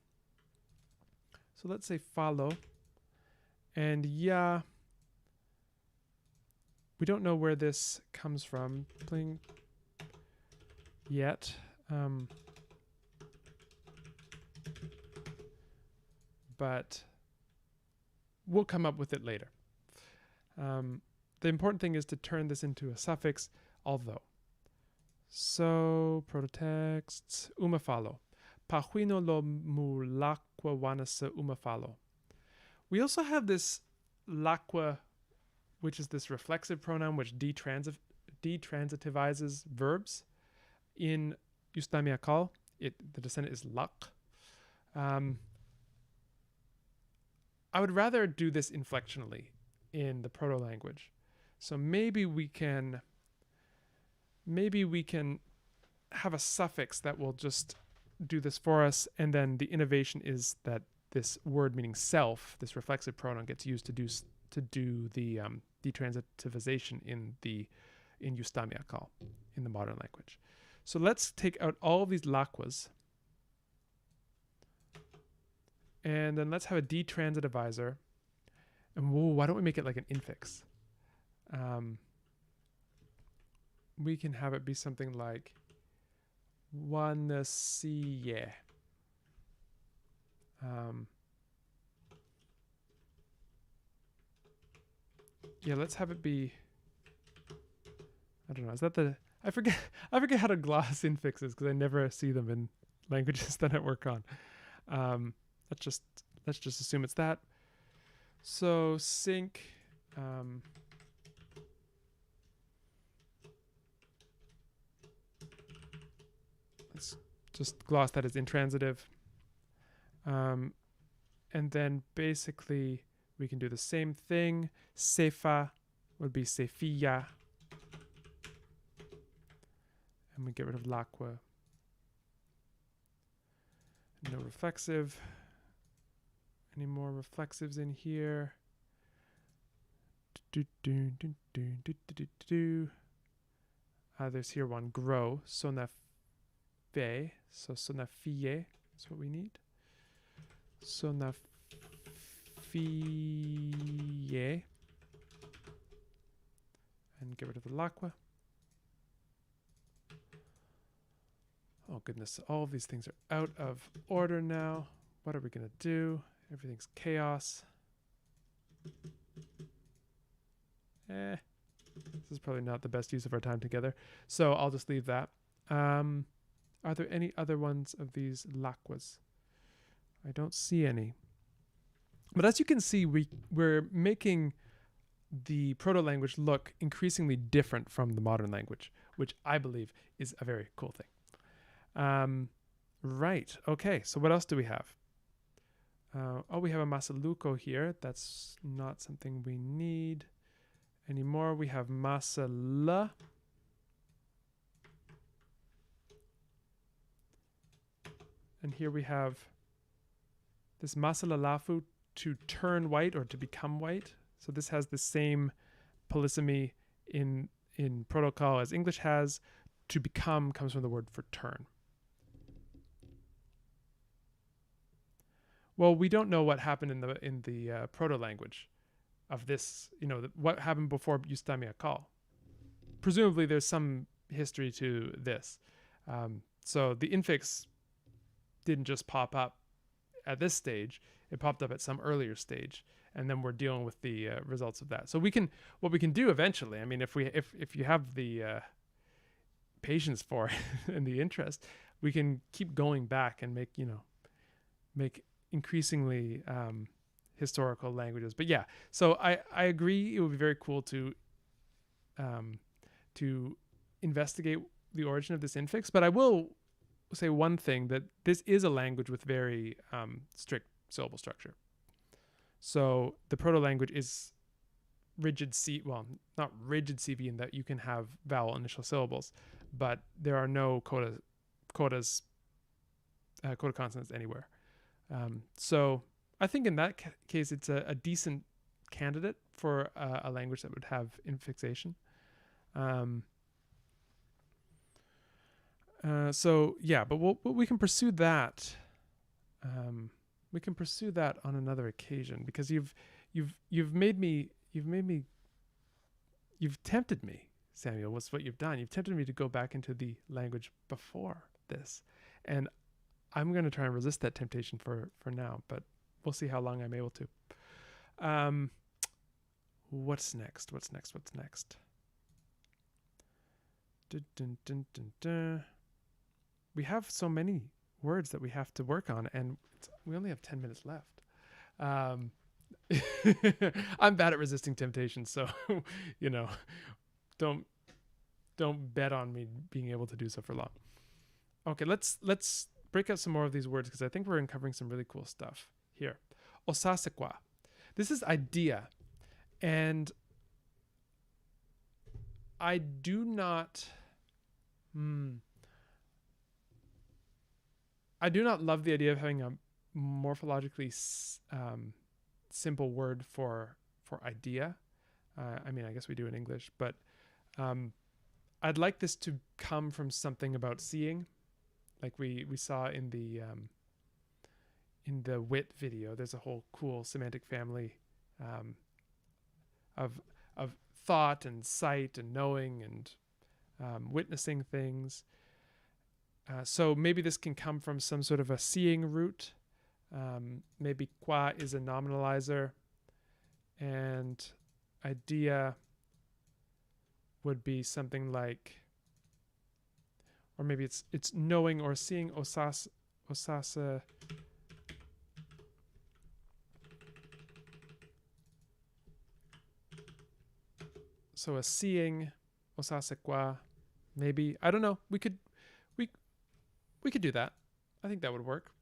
A: So let's say follow. And ya, we don't know where this comes from yet. But we'll come up with it later. The important thing is to turn this into a suffix, although. So, prototexts, umafalo. Pahuino lo mulakwa wanasa umafalo. We also have this lakwa, which is this reflexive pronoun which detransitivizes verbs. In Ustamiakal, the descendant is lak. I would rather do this inflectionally in the proto-language. So maybe we can have a suffix that will just do this for us, and then the innovation is that this word meaning self, this reflexive pronoun, gets used to do the detransitivization in Ustamiakal, in the modern language. So let's take out all of these lakwas. And then let's have a detransitivizer. And whoa, why don't we make it like an infix? We can have it be something like wanasiye. Yeah, let's have it be, I don't know, is that the, I forget how to gloss infixes because I never see them in languages that I work on. Let's just assume it's that. So sync, let's just gloss that as intransitive. And then basically we can do the same thing. Sefa would be sefiya. And we get rid of l'aqua. No reflexive. Any more reflexives in here? There's here one, grow. Sonafe. So sonafiye is what we need. Sonafiye. And get rid of the l'aqua. Oh goodness, all of these things are out of order now. What are we going to do? Everything's chaos. This is probably not the best use of our time together. So I'll just leave that. Are there any other ones of these l'aqwas? I don't see any. But as you can see, we're making the proto-language look increasingly different from the modern language, which I believe is a very cool thing. Right. Okay. So what else do we have? We have a masaluko here. That's not something we need anymore. We have masala. And here we have this masalalafu, to turn white or to become white. So this has the same polysemy in protocol as English has. To become comes from the word for turn. Well, we don't know what happened in the proto-language of this, what happened before Ustamia call. Presumably there's some history to this. So the infix didn't just pop up at this stage. It popped up at some earlier stage, and then we're dealing with the results of that. So what we can do eventually, I mean, if you have the patience for it and the interest, we can keep going back and make increasingly historical languages. But yeah, so I agree it would be very cool to investigate the origin of this infix. But I will say one thing, that this is a language with very strict syllable structure. So the proto-language is rigid not rigid CV in that you can have vowel initial syllables, but there are no coda consonants anywhere. So I think in that case, it's a decent candidate for a language that would have infixation. So yeah, but we can pursue that. We can pursue that on another occasion, because you've tempted me, Samuel. What's what you've done? You've tempted me to go back into the language before this, and I'm going to try and resist that temptation for now. But we'll see how long I'm able to. What's next? We have so many words that we have to work on, and we only have 10 minutes left. I'm bad at resisting temptation, so don't bet on me being able to do so for long. Okay, let's break out some more of these words, because I think we're uncovering some really cool stuff here. Osasekwa. This is idea, and I do not love the idea of having a morphologically simple word for idea. I mean, I guess we do in English, but I'd like this to come from something about seeing, like we saw in in the wit video. There's a whole cool semantic family of thought and sight and knowing and witnessing things. So maybe this can come from some sort of a seeing root. Maybe qua is a nominalizer, and idea would be something like, or maybe it's knowing or seeing. Osasa. So a seeing, osase qua, maybe. I don't know. We could do that. I think that would work.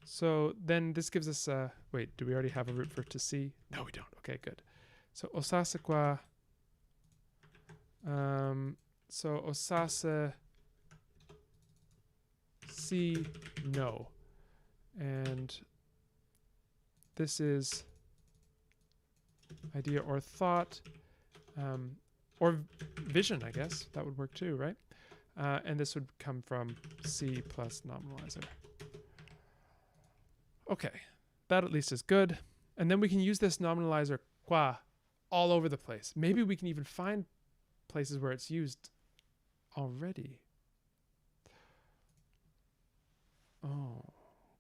A: So then this gives us wait, do we already have a root for to see? No, we don't. Okay, good. So osase qua. So osase see no. And this is idea or thought, or vision, I guess. That would work too, right? And this would come from C plus nominalizer. Okay, that at least is good. And then we can use this nominalizer qua all over the place. Maybe we can even find places where it's used already. Oh,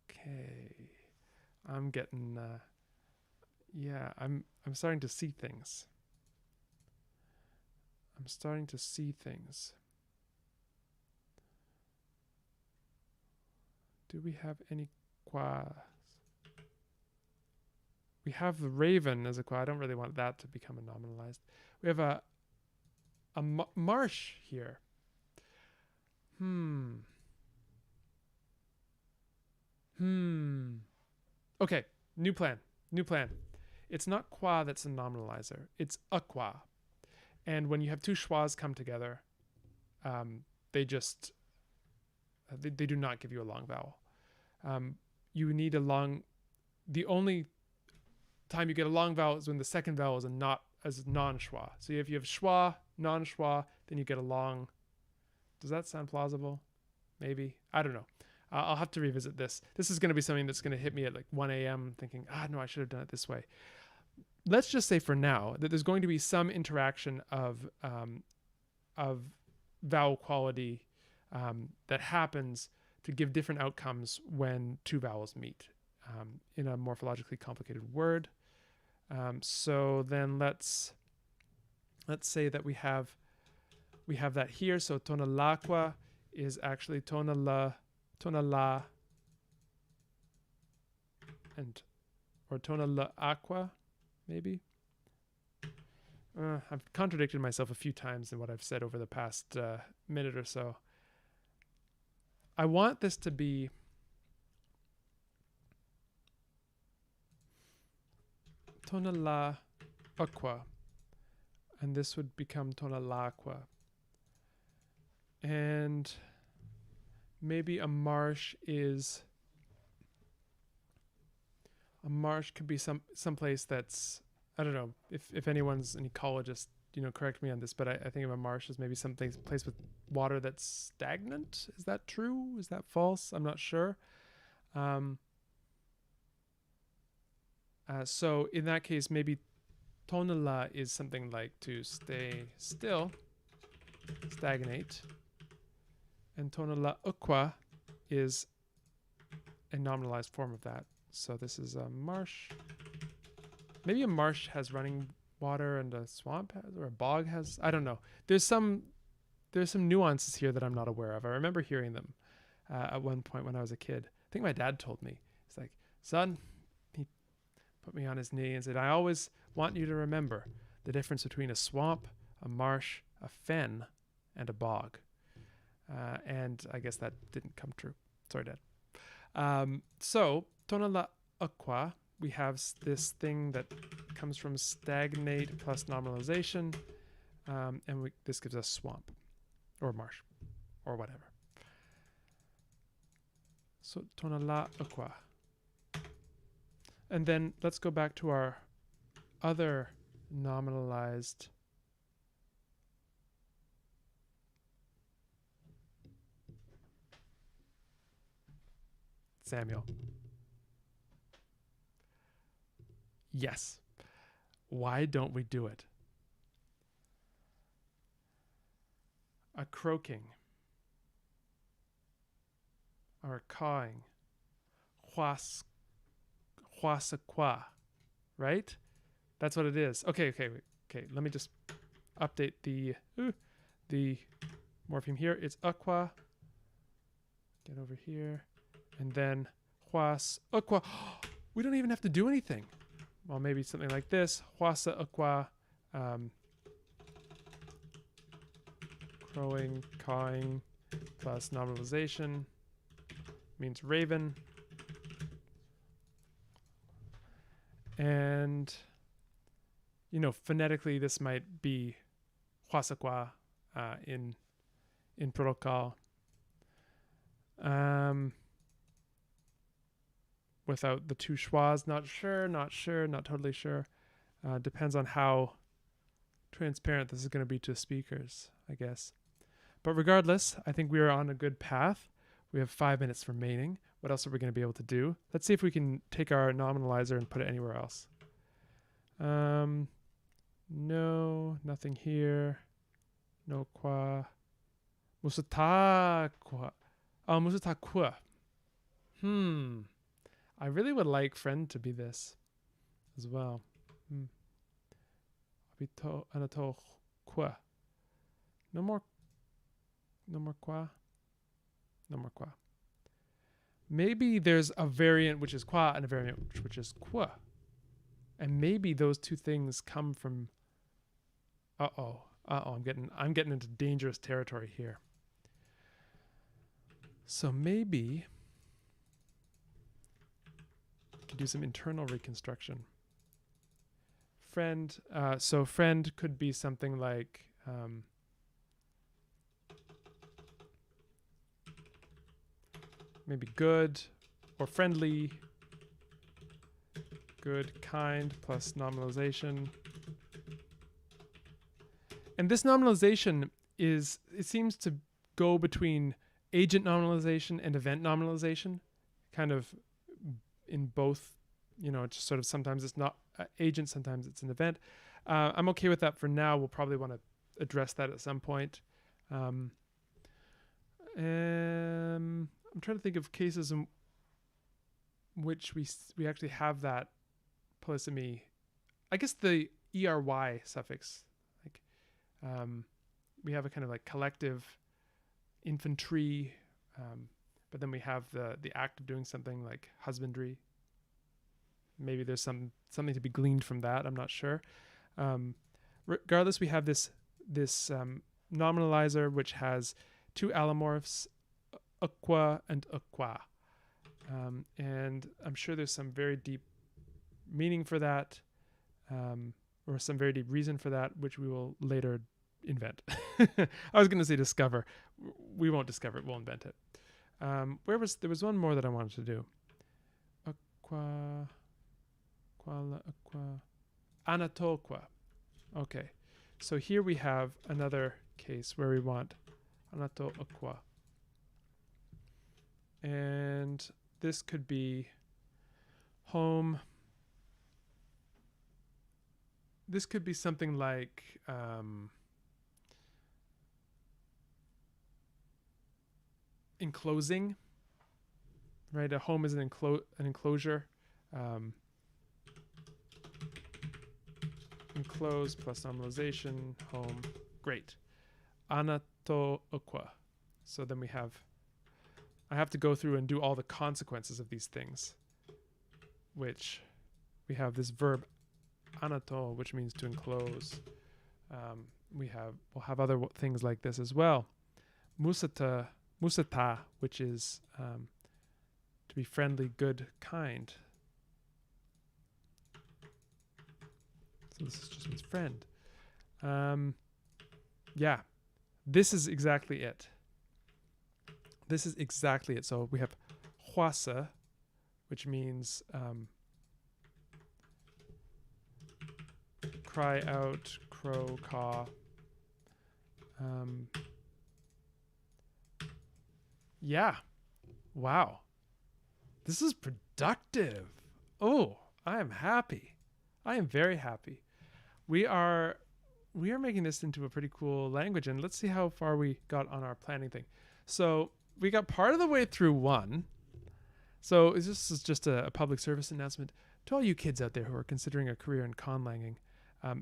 A: okay. I'm getting, yeah, I'm starting to see things. I'm starting to see things. Do we have any quas? We have the raven as a qua. I don't really want that to become a nominalized. We have a marsh here. Okay, new plan. It's not qua that's a nominalizer. It's a qua. And when you have two schwas come together, they just, they do not give you a long vowel. You need a long, the only time you get a long vowel is when the second vowel is non-schwa. So if you have schwa, non-schwa, then you get a long. Does that sound plausible? Maybe. I don't know. I'll have to revisit this. This is going to be something that's going to hit me at like 1 a.m. thinking, no, I should have done it this way. Let's just say for now that there's going to be some interaction of vowel quality that happens to give different outcomes when two vowels meet in a morphologically complicated word. So then let's say that we have that here. So tona laqua is actually tona la, or tona la aqua, maybe. I've contradicted myself a few times in what I've said over the past minute or so. I want this to be tona la aqua, and this would become tona laqua. And maybe a marsh could be some place that's, I don't know if anyone's an ecologist, correct me on this, but I think of a marsh as maybe some place with water that's stagnant. Is that true? Is that false? I'm not sure. So in that case, maybe tonala is something like to stay still, stagnate, and tonala aqua is a nominalized form of that. So this is a marsh. Maybe a marsh has running water and a swamp has, or a bog has. I don't know. There's some nuances here that I'm not aware of. I remember hearing them at one point when I was a kid. I think my dad told me. He's like, son, he put me on his knee and said, I always want you to remember the difference between a swamp, a marsh, a fen, and a bog. And I guess that didn't come true. Sorry, Dad. So, tona la aqua, we have this thing that comes from stagnate plus nominalization, and this gives us swamp, or marsh, or whatever. So, tona la aqua. And then let's go back to our other nominalized Samuel. Yes. Why don't we do it? A croaking. Or a cawing. Huas, huasaqua. Right? That's what it is. Okay. Let me just update the morpheme here. It's aqua. Get over here. And then huas aqua. We don't even have to do anything. Well, maybe something like this. Huasa aqua. Crowing, cawing, plus nominalization means raven. And, you know, phonetically, this might be huasaqua in protocol. Without the two schwas, not totally sure. Depends on how transparent this is going to be to speakers, I guess. But regardless, I think we are on a good path. We have 5 minutes remaining. What else are we going to be able to do? Let's see if we can take our nominalizer and put it anywhere else. No, nothing here. No qua. Musata qua. Oh, musata qua. I really would like friend to be this as well. Abito anato qua. No more qua. No more qua. Maybe there's a variant which is qua and a variant which is qua. And maybe those two things come from I'm getting into dangerous territory here. So maybe I can do some internal reconstruction. Friend, so friend could be something like maybe good or friendly. Good, kind, plus nominalization. And this nominalization it seems to go between agent nominalization and event nominalization, kind of in both, you know, just sort of sometimes it's not agent, sometimes it's an event. I'm okay with that for now. We'll probably want to address that at some point. I'm trying to think of cases in which we actually have that polysemy. I guess the ERY suffix, like we have a kind of like collective infantry, but then we have the act of doing something like husbandry. Maybe there's something to be gleaned from that. I'm not sure. Regardless, we have this nominalizer which has two allomorphs, aqua and aqua, and I'm sure there's some very deep meaning for that, or some very deep reason for that, which we will later invent. I was going to say discover. We won't discover it. We'll invent it. There was one more that I wanted to do. Aqua, aqua, anatoqua. Okay, so here we have another case where we want anatoqua, and this could be home. This could be something like enclosing, right? A home is an enclosure. Enclose plus normalization, home. Great. Anatoqua. So then I have to go through and do all the consequences of these things, which we have this verb anato, which means to enclose. We'll have other things like this as well. Musata, which is to be friendly, good, kind. So this just means friend. Yeah, this is exactly it. So we have huasa, which means cry out, crow, caw. Yeah. Wow. This is productive. Oh, I am happy. I am very happy. We are making this into a pretty cool language, and let's see how far we got on our planning thing. So we got part of the way through one. So this is just a public service announcement to all you kids out there who are considering a career in conlanging.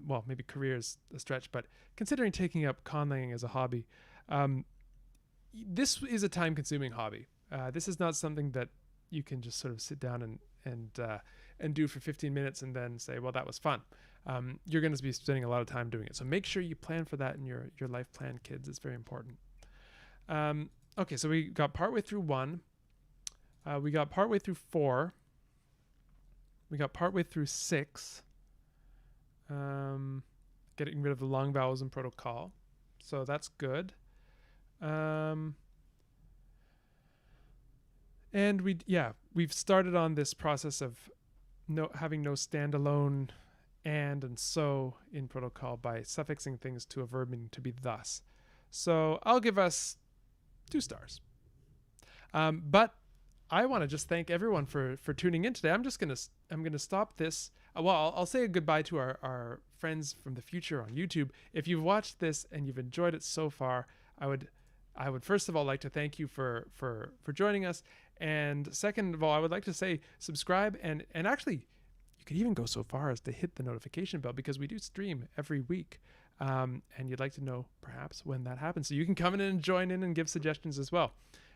A: Well, maybe career is a stretch, but considering taking up conlanging as a hobby, this is a time-consuming hobby. This is not something that you can just sort of sit down and do for 15 minutes and then say, well, that was fun. You're going to be spending a lot of time doing it. So make sure you plan for that in your life plan, kids. It's very important. Okay, so we got partway through 1. We got partway through 4. We got partway through 6. Getting rid of the long vowels in protocol. So that's good. And we've started on this process of having no standalone and so in protocol by suffixing things to a verb meaning to be thus. So I'll give us 2 stars. But I want to just thank everyone for tuning in today. I'm gonna stop this. I'll say a goodbye to our friends from the future on YouTube. If you've watched this and you've enjoyed it so far, I would first of all like to thank you for joining us. And second of all, I would like to say subscribe and actually you could even go so far as to hit the notification bell, because we do stream every week. And you'd like to know perhaps when that happens. So you can come in and join in and give suggestions as well.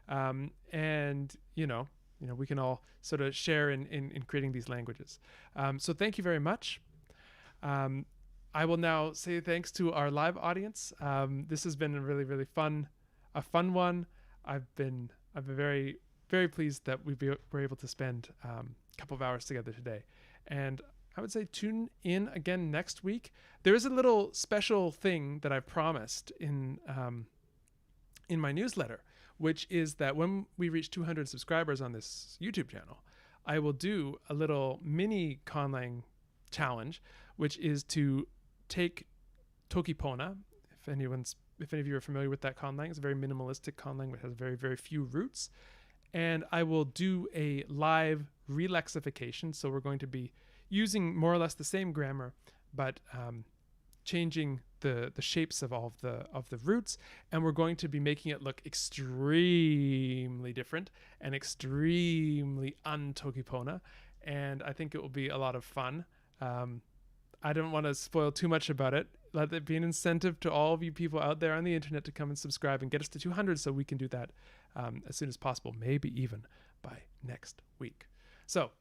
A: And you know, we can all sort of share in creating these languages. So thank you very much. I will now say thanks to our live audience. This has been a really, really fun one. I've been very, very pleased that we were able to spend a couple of hours together today. And I would say tune in again next week. There is a little special thing that I've promised in my newsletter, which is that when we reach 200 subscribers on this YouTube channel, I will do a little mini Conlang challenge, which is to take Tokipona. If any of you are familiar with that Conlang, it's a very minimalistic Conlang which has very, very few roots. And I will do a live relexification. So we're going to be using more or less the same grammar, but changing the shapes of all of the roots, and we're going to be making it look extremely different and extremely un-Tokipona, and I think it will be a lot of fun. I don't want to spoil too much about it. Let it be an incentive to all of you people out there on the internet to come and subscribe and get us to 200 so we can do that as soon as possible, maybe even by next week. So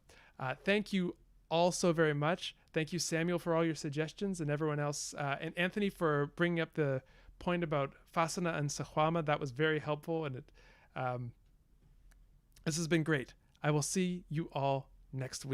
A: thank you all so very much. Thank you, Samuel, for all your suggestions, and everyone else, and Anthony for bringing up the point about Fasana and Sahwama. That was very helpful, and this has been great. I will see you all next week.